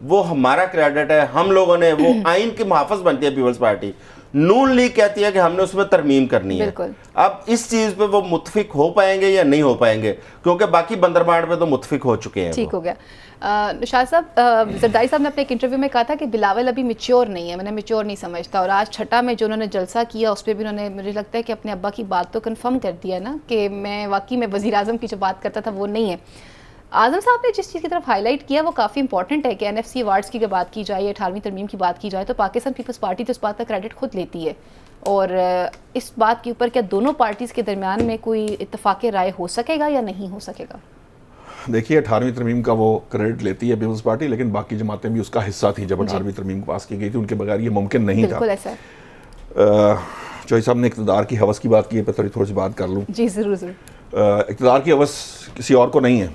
وہ ہمارا کریڈٹ ہے، ہم لوگوں نے، وہ آئین کے محافظ بنتی ہے پیپلز پارٹی، نون لیگ کہتی ہے کہ ہم نے اس میں ترمیم کرنی ہے۔ اب اس چیز پہ وہ متفق ہو پائیں گے یا نہیں ہو پائیں گے، کیونکہ باقی بندرباڑ پہ تو متفق ہو چکے ہیں۔ ٹھیک ہو گیا۔ شاہ صاحب، زرداری صاحب نے اپنے ایک انٹرویو میں کہا تھا کہ بلاول ابھی میچور نہیں ہے، میں نے میچور نہیں سمجھتا، اور آج چھٹا میں جو انہوں نے جلسہ کیا اس پہ بھی انہوں نے مجھے لگتا ہے کہ اپنے ابا کی بات تو کنفرم کر دیا نا کہ میں واقعی میں وزیر اعظم کی جو بات کرتا تھا وہ نہیں ہے۔ اعظم صاحب نے جس چیز کی طرف ہائی لائٹ کیا وہ کافی امپورٹنٹ ہے کہ این ایف سی ایوارڈس کی بات کی جائے، 18ویں ترمیم کی بات کی جائے تو پاکستان پیپلز پارٹی تو اس بات کا کریڈٹ خود لیتی ہے، اور اس بات کے اوپر کیا دونوں پارٹیز کے درمیان میں کوئی اتفاق رائے ہو سکے گا یا نہیں ہو سکے گا؟ دیکھیے 18ویں ترمیم کا وہ کریڈٹ لیتی ہے پیپلز پارٹی، لیکن باقی جماعتیں بھی اس کا حصہ تھی جب 18ویں ترمیم پاس کی گئی تھی، ان کے بغیر یہ ممکن نہیں تھا۔ بالکل ایسا ہے۔ چوہی صاحب نے اقتدار کی ہوس کی بات کی ہے، پہ تھوڑی سی بات کر لوں۔ جی ضرور ضرور۔ اقتدار کی ہوس کسی اور کو نہیں ہے،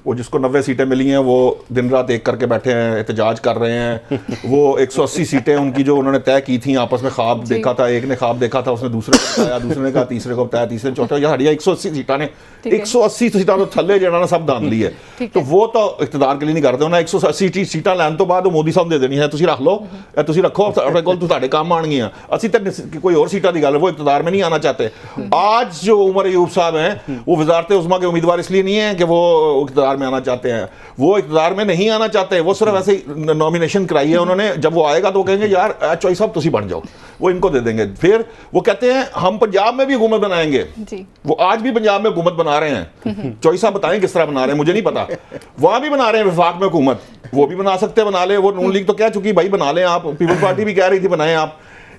وہ جس کو 90 سیٹیں ملی ہیں وہ دن رات ایک کر کے بیٹھے ہیں، احتجاج کر رہے ہیں۔ وہ 180 سیٹیں ان کی جو انہوں نے طے کی تھیں، آپس میں خواب دیکھا تھا، ایک نے خواب دیکھا تھا، اس نے دوسرے کو بتایا، دوسرے نے کہا تیسرے کو بتایا، تیسرے نے چوتھا، یہ ہڑیا 180 سیٹاں نے 180 سیٹاں تو تھلے جڑا سب دھاندلی ہے، تو وہ تو اقتدار کے لیے نہیں کرتے، انہیں 180 سیٹاں لین تو بعد وہ مودی صاحب دے دینی ہے، تسی رکھ لو، تسی رکھو اپنے کول، تہاڈے کام آن گیاں، اسی تے کوئی اور سیٹاں دی گل ہے، وہ اقتدار میں نہیں آنا چاہتے۔ آج جو عمر ایوب صاحب ہیں وہ وزارت عظمیٰ کے امیدوار اس لیے نہیں ہیں کہ وہ اقتدار میں آنا چاہتے ہیں، وہ اقتدار میں نہیں آنا چاہتے، وہ صرف ایسے نومینیشن کرائی ہے انہوں نے، جب وہ آئے گا تو وہ کہیں گے یار چوہی صاحب تسی بن جاؤ، وہ ان کو دے دیں گے۔ پھر وہ کہتے ہیں ہم پنجاب میں بھی حکومت بنائیں گے، وہ آج بھی پنجاب میں حکومت بنا رہے ہیں، چوہی صاحب بتائیں کس طرح بنا رہے ہیں، مجھے نہیں پتا، وہاں بھی بنا رہے ہیں وفاق میں حکومت، وہ بھی بنا سکتے بنا لیں، وہ نون لیگ تو کہہ چکی بھائی بنا لیں آپ، پیپلز پارٹی بھی کہہ رہی تھی بنائیں آپ۔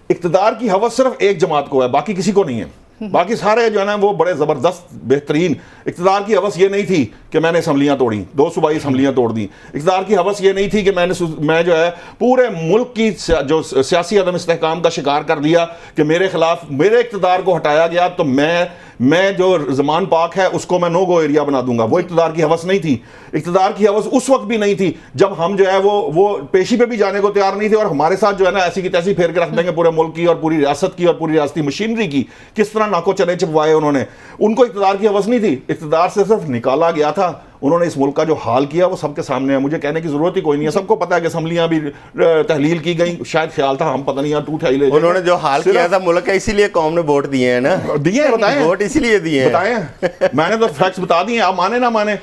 اقتدار کی ہوس صرف ایک جماعت کو ہے، باقی کسی کو نہیں ہے، باقی سارے جو ہے نا وہ بڑے زبردست بہترین۔ اقتدار کی ہوس یہ نہیں تھی کہ میں نے اسمبلیاں توڑیں، 2 صوبائی اسمبلیاں توڑ دیں، اقتدار کی ہوس یہ نہیں تھی کہ میں جو ہے پورے ملک کی جو سیاسی عدم استحکام کا شکار کر دیا کہ میرے خلاف میرے اقتدار کو ہٹایا گیا تو میں جو زمان پاک ہے اس کو میں نو گو ایریا بنا دوں گا، وہ اقتدار کی ہوس نہیں تھی۔ اقتدار کی ہوس اس وقت بھی نہیں تھی جب ہم جو ہے وہ پیشی پہ بھی جانے کو تیار نہیں تھے، اور ہمارے ساتھ جو ہے نا ایسی کی تیسی پھیر کے رکھ دیں گے پورے ملک کی اور پوری ریاست کی اور پوری ریاستی مشینری کی، کس طرح ناکو چنے چپوائے انہوں نے، ان کو اقتدار کی ہوس نہیں تھی، اقتدار سے صرف نکالا گیا تھا۔ انہوں نے اس ملک کا جو حال کیا وہ سب کے سامنے ہے، مجھے کہنے کی ضرورت ہی کوئی نہیں ہے، سب کو پتا ہے کہ اسمبلیاں بھی تحلیل کی گئیں، شاید خیال تھا ہم پتہ نہیں یار ٹوٹ لے، انہوں نے جو حال کیا تھا ملک کا اسی لیے قوم نے ووٹ دیے ہیں نا، دیے ہیں، بتائیں ووٹ اسی لیے دیے ہیں، بتائیں، میں نے تو فیکٹس بتا دیے، آپ مانے نہ مانے،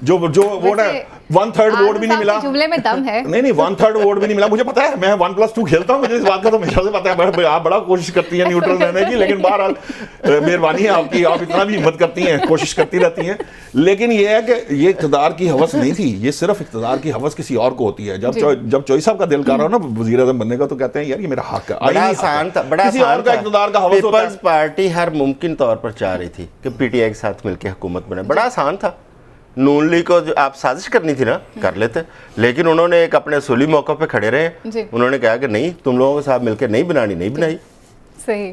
جو ووٹ ہے 1/3 ووٹ بھی نہیں ملا. جملے میں دم ہے. نہیں 1/3 ووٹ بھی نہیں ملا. مجھے پتا ہے, میں 1+2 کھیلتا ہوں, مجھے اس بات کا تو ہمیشہ سے پتا ہے. آپ بڑا کوشش کرتی ہیں نیوٹرل رہنے کی, لیکن بہرحال مہربانی ہے آپ کی, آپ اتنا بھی ہمت کرتی ہیں, کوشش کرتی رہتی ہیں. لیکن یہ ہے کہ یہ اقتدار کی ہوس نہیں تھی, یہ صرف اقتدار کی ہوس کسی اور کو ہوتی ہے. جب چوئی صاحب کا دل کر رہا ہو نا وزیر اعظم بننے کا, تو کہتے ہیں یار یہ میرا حق ہے. بڑا آسان تھا, بڑا آسان تھا. اقتدار کا ہوس ہوتا ہے. پیپلز پارٹی ہر ممکن طور پر چاہ رہی تھی کہ پی ٹی آئی کے ساتھ مل کے حکومت بنے. بڑا آسان تھا. نون لیگ کو جو آپ سازش کرنی تھی نا, کر لیتے, لیکن انہوں نے ایک اپنے اصولی موقع پہ کھڑے رہے. انہوں نے کہا کہ نہیں, تم لوگوں کے ساتھ مل کے نہیں بنانی, نہیں بنائی. صحیح.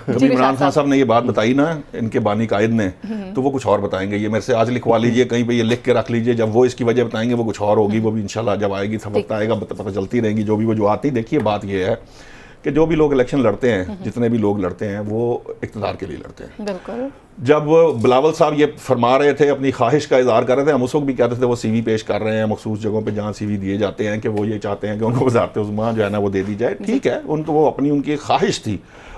جب عمران خان صاحب نے یہ بات بتائی نا, ان کے بانی قائد نے, تو وہ کچھ اور بتائیں گے. یہ میرے سے آج لکھوا لیجئے, کہیں پہ یہ لکھ کے رکھ لیجئے. جب وہ اس کی وجہ بتائیں گے وہ کچھ اور ہوگی. وہ بھی انشاءاللہ جب آئے گی, وقت آئے گا, پتہ چلتی رہیں گی جو بھی وجوہات تھی. دیکھیے بات یہ ہے کہ جو بھی لوگ الیکشن لڑتے ہیں, جتنے بھی لوگ لڑتے ہیں, وہ اقتدار کے لیے لڑتے ہیں. بالکل. جب بلاول صاحب یہ فرما رہے تھے, اپنی خواہش کا اظہار کر رہے تھے, ہم اس وقت بھی کہتے تھے وہ سی وی پیش کر رہے ہیں مخصوص جگہوں پہ جہاں سی وی دیے جاتے ہیں, کہ وہ یہ چاہتے ہیں کہ ان کو وزارت عظمیٰ جو ہے نا وہ دے دی جائے. ٹھیک ہے, ان کو وہ اپنی ان کی خواہش تھی.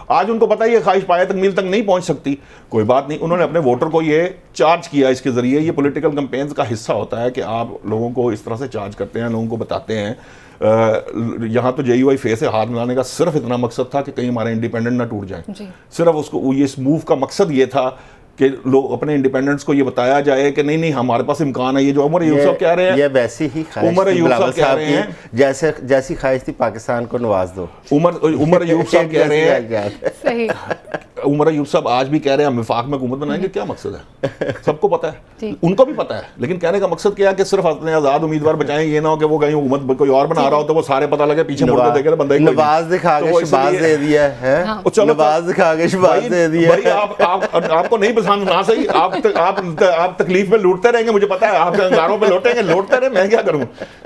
آج ان کو پتہ ہے یہ خواہش پایا تک میل تک نہیں پہنچ سکتی, کوئی بات نہیں. انہوں نے اپنے ووٹر کو یہ چارج کیا اس کے ذریعے. یہ پولیٹیکل کمپینز کا حصہ ہوتا ہے کہ آپ لوگوں کو اس طرح سے چارج کرتے ہیں, لوگوں کو بتاتے ہیں. یہاں تو جے یو آئی فیس سے ہاتھ ملانے کا صرف اتنا مقصد تھا کہ کہیں ہمارے انڈیپینڈنٹ نہ ٹوٹ جائیں. صرف اس کو یہ اس موو کا مقصد یہ تھا کہ لوگ اپنے انڈیپینڈنس کو یہ بتایا جائے کہ نہیں ہمارے پاس امکان ہے. یہ جو عمر ایوب صاحب کہہ رہے ہیں, یہ ویسی ہی خواہش عمر ایوب صاحب کہہ رہے ہیں, جیسی خواہش تھی پاکستان کو نواز دو. عمر ایوب صاحب کہہ رہے ہیں, صحیح. عمر ایوب صاحب آج بھی کہہ رہے ہیں ہم وفاق میں حکومت بنائیں گے. کیا مقصد ہے, سب کو پتہ ہے, ان کو بھی پتہ ہے. لیکن کہنے کا مقصد کیا ہے کہ صرف اپنے آزاد امیدوار بچائیں. یہ نہ ہو کہ وہ کہیں حکومت کوئی اور بنا رہا ہو تو وہ سارے پتہ لگے پیچھے مڑ کے دیکھے بندہ ہی نواز دکھا کے شہباز دے دیا ہے. نواز دکھا کے شہباز دے دیا. آپ کو نہیں پسند نہ صحیح, آپ تکلیف میں لوٹتے رہیں گے, مجھے پتا ہے آپ انگاروں پہ لوٹیں گے, لوٹتے رہے, میں کیا کروں.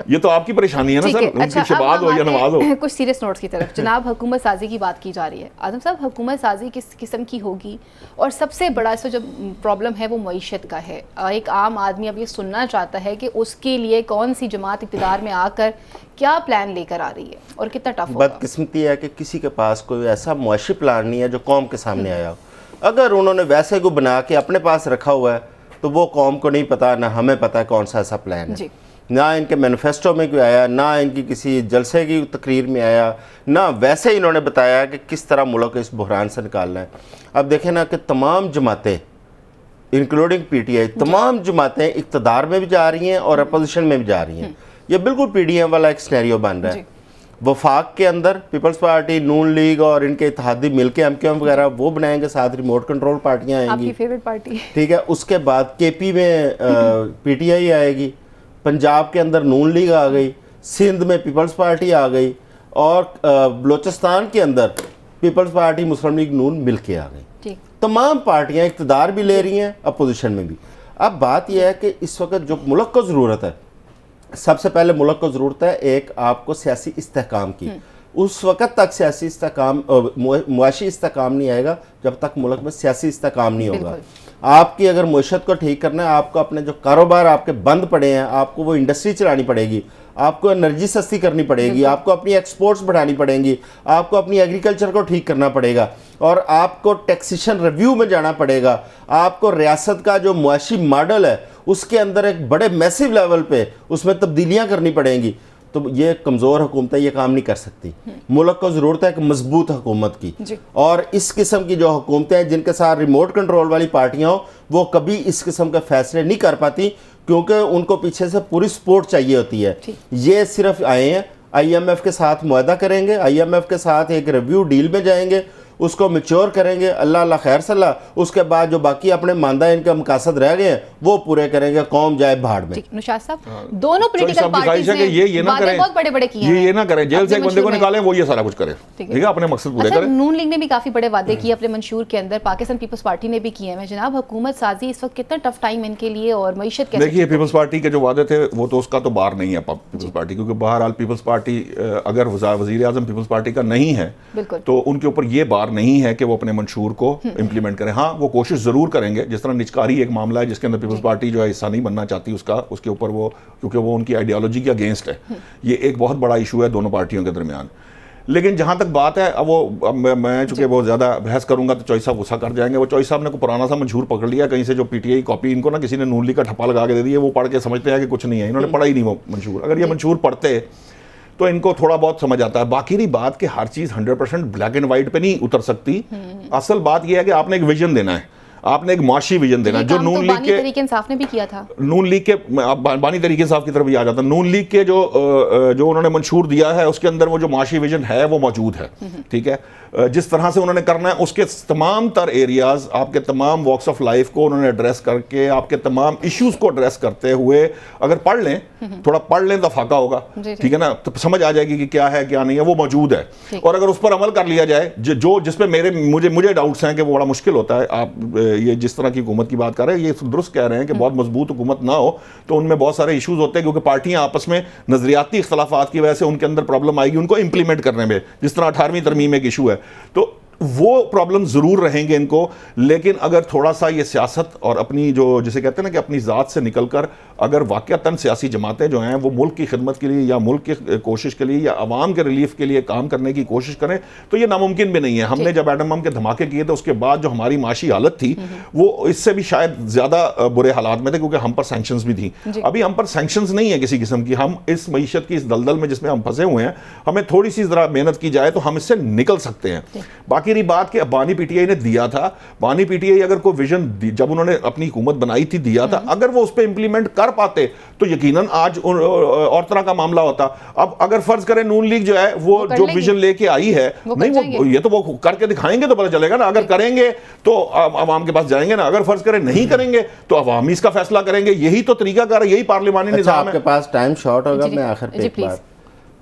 یہ تو آپ کی پریشانی ہے نا سر, ان کی شہباز ہو یا نواز ہو. کچھ سیریس نوٹس کی طرف. جناب حکومت سازی کی بات کی جا رہی ہے. اعظم صاحب, حکومت سازی کس قسم کی ہوگی, اور سب سے بڑا اس جو پرابلم ہے وہ معیشت کا ہے. ایک عام آدمی اب یہ سننا چاہتا ہے کہ اس کے لیے کون سی جماعت اقتدار میں آ کر کیا پلان لے کر آ رہی ہے اور کتنا ٹف ہوگا. بدقسمتی ہے کہ کسی کے پاس کوئی ایسا معاشی پلان نہیں ہے جو قوم کے سامنے آیا ہو. اگر انہوں نے ویسے کو بنا کے اپنے پاس رکھا ہوا ہے تو وہ قوم کو نہیں پتا, نہ ہمیں پتا ہے کون سا ایسا پلان ہے. نہ ان کے مینیفیسٹو میں کوئی آیا, نہ ان کی کسی جلسے کی تقریر میں آیا, نہ ویسے ہی انہوں نے بتایا کہ کس طرح ملک کو اس بحران سے نکالنا ہے. اب دیکھیں نا کہ تمام جماعتیں انکلوڈنگ پی ٹی آئی, تمام جماعتیں اقتدار میں بھی جا رہی ہیں اور اپوزیشن میں بھی جا رہی ہیں. یہ بالکل پی ڈی ایم والا ایک سینیریو بن رہا ہے. وفاق کے اندر پیپلز پارٹی, نون لیگ اور ان کے اتحادی مل کے ایم کیو ایم وغیرہ وہ بنائیں گے, ساتھ ریموٹ کنٹرول پارٹیاں آئیں گی, آپ کی فیوریٹ پارٹی. ٹھیک ہے. اس کے بعد کے پی میں پی ٹی آئی آئے گی, پنجاب کے اندر نون لیگ آ گئی, سندھ میں پیپلز پارٹی آ گئی, اور بلوچستان کے اندر پیپلز پارٹی مسلم لیگ نون مل کے آ گئی. تمام پارٹیاں اقتدار بھی لے رہی ہیں, اپوزیشن میں بھی. اب بات یہ ہے کہ اس وقت جو ملک کو ضرورت ہے, سب سے پہلے ملک کو ضرورت ہے ایک آپ کو سیاسی استحکام کی. اس وقت تک سیاسی استحکام, معاشی استحکام نہیں آئے گا جب تک ملک میں سیاسی استحکام نہیں ہوگا. آپ کی اگر معیشت کو ٹھیک کرنا ہے, آپ کو اپنے جو کاروبار آپ کے بند پڑے ہیں, آپ کو وہ انڈسٹری چلانی پڑے گی, آپ کو انرجی سستی کرنی پڑے گی, آپ کو اپنی ایکسپورٹس بڑھانی پڑیں گی, آپ کو اپنی ایگریکلچر کو ٹھیک کرنا پڑے گا, اور آپ کو ٹیکسیشن ریویو میں جانا پڑے گا. آپ کو ریاست کا جو معاشی ماڈل ہے اس کے اندر ایک بڑے میسیو لیول پہ اس میں تبدیلیاں کرنی پڑیں گی. تو یہ کمزور حکومتیں یہ کام نہیں کر سکتی. ملک کو ضرورت ہے ایک مضبوط حکومت کی, اور اس قسم کی جو حکومتیں ہیں جن کے ساتھ ریموٹ کنٹرول والی پارٹیاں ہوں, وہ کبھی اس قسم کے فیصلے نہیں کر پاتی, کیونکہ ان کو پیچھے سے پوری سپورٹ چاہیے ہوتی ہے. یہ صرف آئے ہیں, آئی ایم ایف کے ساتھ معاہدہ کریں گے, آئی ایم ایف کے ساتھ ایک ریویو ڈیل میں جائیں گے, اس کو میچور کریں گے, اللہ اللہ خیر صلاح, اس کے بعد جو باقی اپنے ماندہ ان کے مقاصد رہ گئے ہیں وہ پورے کریں گے, قوم جائے بھاڑ میں. نشاط صاحب, دونوں پولیٹیکل پارٹیز نے وعدے بہت بڑے بڑے کیے ہیں. یہ نہ کریں, جیل سے ایک بندے کو نکالیں, وہ یہ سارا کچھ کرے, ٹھیک ہے, اپنے مقصد پورے کریں. نون لیگ نے بھی کافی بڑے وعدے کیے اپنے منشور کے اندر, پاکستان پیپلز پارٹی نے بھی کیے ہیں. جناب حکومت سازی اس وقت کتنا ٹف ٹائم ان کے لیے, اور معیشت کیسے؟ دیکھیے پیپلز پارٹی کے جو وعدے تھے وہ تو اس کا تو بار نہیں ہے پیپلز پارٹی, کیونکہ بہرحال پیپلز پارٹی اگر وزیر اعظم پیپلز پارٹی کا نہیں ہے تو ان کے اوپر یہ بار نہیں ہے کہ وہ اپنے منشور کو امپلیمنٹ کریں. ہاں وہ کوشش ضرور کریں گے, جس طرح نچکاری ایک معاملہ ہے جس کے اندر پیپلز پارٹی جو ہے حصہ نہیں بننا چاہتی اس کے اوپر وہ, کیونکہ وہ ان کی آئیڈیالوجی کے اگینسٹ ہے. یہ ایک بہت بڑا ایشو ہے دونوں پارٹیوں کے درمیان. لیکن جہاں تک بات ہے اب وہ میں چونکہ بہت زیادہ بحث کروں گا تو چوئی صاحب غصہ کر جائیں گے. وہ چوئی صاحب نے کوئی پرانا سا منشور پکڑ لیا کہیں سے, جو پی ٹی آئی کاپی ان کو نا کسی نے نون لیگ کا ٹھپا لگا کے دے دیا, وہ پڑھ کے سمجھتے ہیں کہ کچھ نہیں ہے, انہوں نے پڑھا ہی نہیں وہ منشور. اگر یہ منشور پڑھتے تو ان کو تھوڑا بہت سمجھ آتا ہے. باقی نہیں بات کہ ہر چیز 100% بلیک اینڈ وائٹ پہ نہیں اتر سکتی. اصل بات یہ ہے کہ آپ نے ایک ویژن دینا ہے, آپ نے ایک معاشی ویژن دینا, جو نون لیگ کے تحریک انصاف نے بھی کیا تھا. نون لیگ کے بانی تحریک انصاف کی طرف بھی آ جاتا ہے. نون لیگ کے جو انہوں نے منشور دیا ہے اس کے اندر وہ جو معاشی ویژن ہے وہ موجود ہے, ٹھیک ہے. جس طرح سے انہوں نے کرنا ہے اس کے تمام تر ایریاز, آپ کے تمام واکس آف لائف کو انہوں نے ایڈریس کر کے, آپ کے تمام ایشوز کو ایڈریس کرتے ہوئے اگر پڑھ لیں, تھوڑا پڑھ لیں تو فاقہ ہوگا, ٹھیک ہے نا, تو سمجھ آ جائے گی کہ کیا ہے کیا نہیں ہے, وہ موجود ہے. اور اگر اس پر عمل کر لیا جائے, جو جس پہ مجھے ڈاؤٹس ہیں کہ وہ بڑا مشکل ہوتا ہے. آپ یہ جس طرح کی حکومت کی بات کر رہے ہیں, یہ درست کہہ رہے ہیں کہ بہت مضبوط حکومت نہ ہو تو ان میں بہت سارے ایشوز ہوتے ہیں, کیونکہ پارٹیاں آپس میں نظریاتی اختلافات کی وجہ سے ان کے اندر پرابلم آئے گی ان کو امپلیمنٹ کرنے میں, جس طرح 18ویں ترمیم ایک ایشو ہے. تو وہ پرابلم ضرور رہیں گے ان کو, لیکن اگر تھوڑا سا یہ سیاست اور اپنی جو جسے کہتے ہیں نا کہ اپنی ذات سے نکل کر اگر واقعتاً سیاسی جماعتیں جو ہیں وہ ملک کی خدمت کے لیے یا ملک کی کوشش کے لیے یا عوام کے ریلیف کے لیے کام کرنے کی کوشش کریں تو یہ ناممکن بھی نہیں ہے. ہم نے جب ایٹم بم کے دھماکے کیے تھے اس کے بعد جو ہماری معاشی حالت تھی وہ اس سے بھی شاید زیادہ برے حالات میں تھے, کیونکہ ہم پر سینکشنز بھی تھیں. ابھی ہم پر سینکشنز نہیں ہے کسی قسم کی. ہم اس معیشت کی اس دلدل میں جس میں ہم پھنسے ہوئے ہیں, ہمیں تھوڑی سی ذرا محنت کی جائے تو ہم اس سے نکل سکتے ہیں. باقی رہی بات کہ بانی پی ٹی آئی نے دیا تھا, بانی پی ٹی آئی اگر کوئی ویژن جب انہوں نے اپنی حکومت بنائی تھی دیا تھا, اگر وہ اس پہ امپلیمنٹ کر پاتے تو یقیناً آج اور طرح کا معاملہ ہوتا. اب اگر فرض کریں نون لیگ جو ہے وہ جو ویژن لے کے آئی ہے, نہیں وہ یہ تو وہ کر کے دکھائیں گے تو پتہ چلے گا نا. اگر کریں گے تو عوام کے پاس جائیں گے نا, اگر فرض کریں نہیں کریں گے تو عوام اس کا فیصلہ کریں گے. یہی تو طریقہ کار ہے, یہی پارلیمانی نظام ہے. آپ کے پاس ٹائم شارٹ ہوگا, میں آخر پہ ایک بات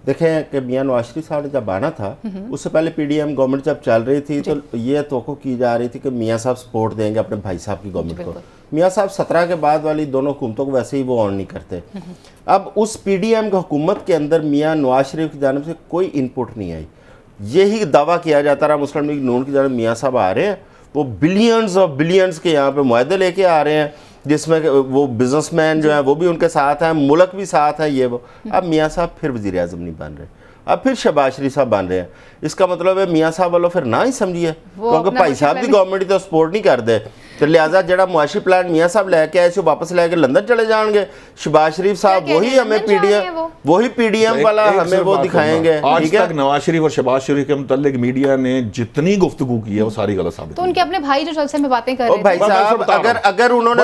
دیکھیں کہ میاں نواز شریف صاحب نے جب آنا تھا اس سے پہلے پی ڈی ایم گورنمنٹ جب چل رہی تھی تو یہ توقع کی جا رہی تھی کہ میاں صاحب سپورٹ دیں گے اپنے بھائی صاحب کی گورنمنٹ کو. میاں صاحب 17 کے بعد والی دونوں حکومتوں کو ویسے ہی وہ آن نہیں کرتے. اب اس پی ڈی ایم کی حکومت کے اندر میاں نواز شریف کی جانب سے کوئی انپٹ نہیں آئی. یہی دعویٰ کیا جاتا رہا مسلم لیگ نون کی جانب میاں صاحب آ رہے ہیں, وہ بلینز آف بلینز کے یہاں پہ معاہدے لے کے آ رہے ہیں جس میں وہ بزنس مین جو ہیں وہ بھی ان کے ساتھ ہیں, ملک بھی ساتھ ہے یہ وہ. اب میاں صاحب پھر وزیر اعظم نہیں بن رہے, اب پھر شہباز شریف صاحب بن رہے ہیں. اس کا مطلب ہے میاں صاحب والوں پھر نہ ہی سمجھیے, کیونکہ بھائی صاحب کی گورنمنٹ تو سپورٹ نہیں کر دے, تو لہٰذا جڑا معاشی پلان میاں صاحب لے کے آئے سے واپس لے کے لندن چلے جائیں گے. شہباز شریف صاحب وہی ہمیں پی ڈی ایم والا ہمیں وہ دکھائیں گے. آج تک نواز شریف اور شہباز شریف کے متعلق میڈیا نے جتنی گفتگو کی ہے وہ ساری غلط ثابت. تو ان کے اپنے بھائی جو جلسے میں باتیں کر رہے ہیں, بھائی صاحب اگر انہوں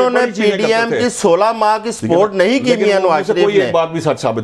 نے پی ڈی ایم کی 16 ماہ کی سپورٹ نہیں کی میاں نواز شریف نے,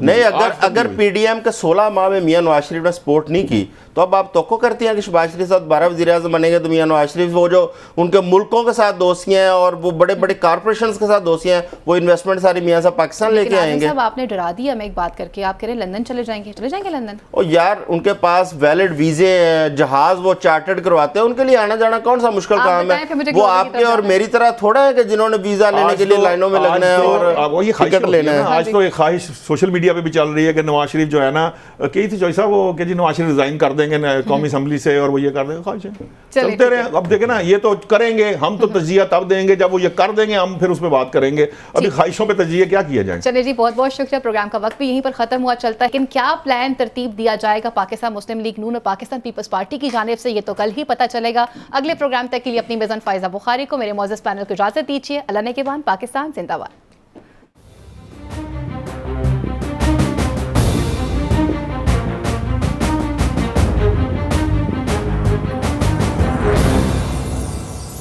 نہیں اگر پی ڈی ایم کے 16 ماہ میں میاں نواز شریف نے سپورٹ نہیں کی تو اب آپ توقع کرتی ہیں کہ شہباز شریف صاحب 12 وزیر اعظم بنیں گے تو میاں نواز شریف وہ جو ان کے ملکوں کے ساتھ دوستیاں ہیں اور وہ بڑے بڑے کارپوریشنز کے ساتھ دوستیاں ہیں, وہ انویسٹمنٹ ساری میاں صاحب پاکستان لے کے آئیں گے. صاحب آپ نے ڈرا دیا ہمیں ایک بات کر کے, آپ کہہ رہے ہیں لندن چلے جائیں گے لندن. او یار ان کے پاس ویلڈ ویزے ہیں, جہاز وہ چارٹرڈ کرواتے ہیں, ان کے لیے آنا جانا کون سا مشکل کام ہے. وہ آپ کے اور میری طرح تھوڑا ہے کہ جنہوں نے ویزا لینے کے لیے لائنوں میں لگنا ہے اور ٹکٹ لینا ہے. آج تو ایک خواہش سوشل میڈیا پہ بھی چل رہی ہے کہ نواز شریف جو ہے نا, کہی تھی چوئی صاحب وہ کہ جی نواز شریف ریزائن کر دیں گے قومی اسمبلی سے اور وہ یہ کر دیں گے. خواہش ہے چلتے رہے. اب دیکھیں نا یہ تو کریں گے, ہم تو تجزیہ تب دیں گے جب وہ یہ کر دیں گے, ہم پھر اس پہ بات کریں گے. ابھی خواہشوں پہ تجزیہ کیا کیا جائے. چلے جی بہت بہت شکریہ. پروگرام کا وقت بھی یہیں پر ختم ہوا چلتا ہے, لیکن کیا پلان ترتیب دیا جائے گا پاکستان مسلم لیگ نون اور پاکستان پیپلز پارٹی کی جانب سے, یہ تو کل ہی پتہ چلے گا. اگلے پروگرام تک کے لیے اپنی میزبان فائزہ بخاری کو میرے معزز پینل کو اجازت دیجیے. اللہ نے کے بعد پاکستان زندہ باد.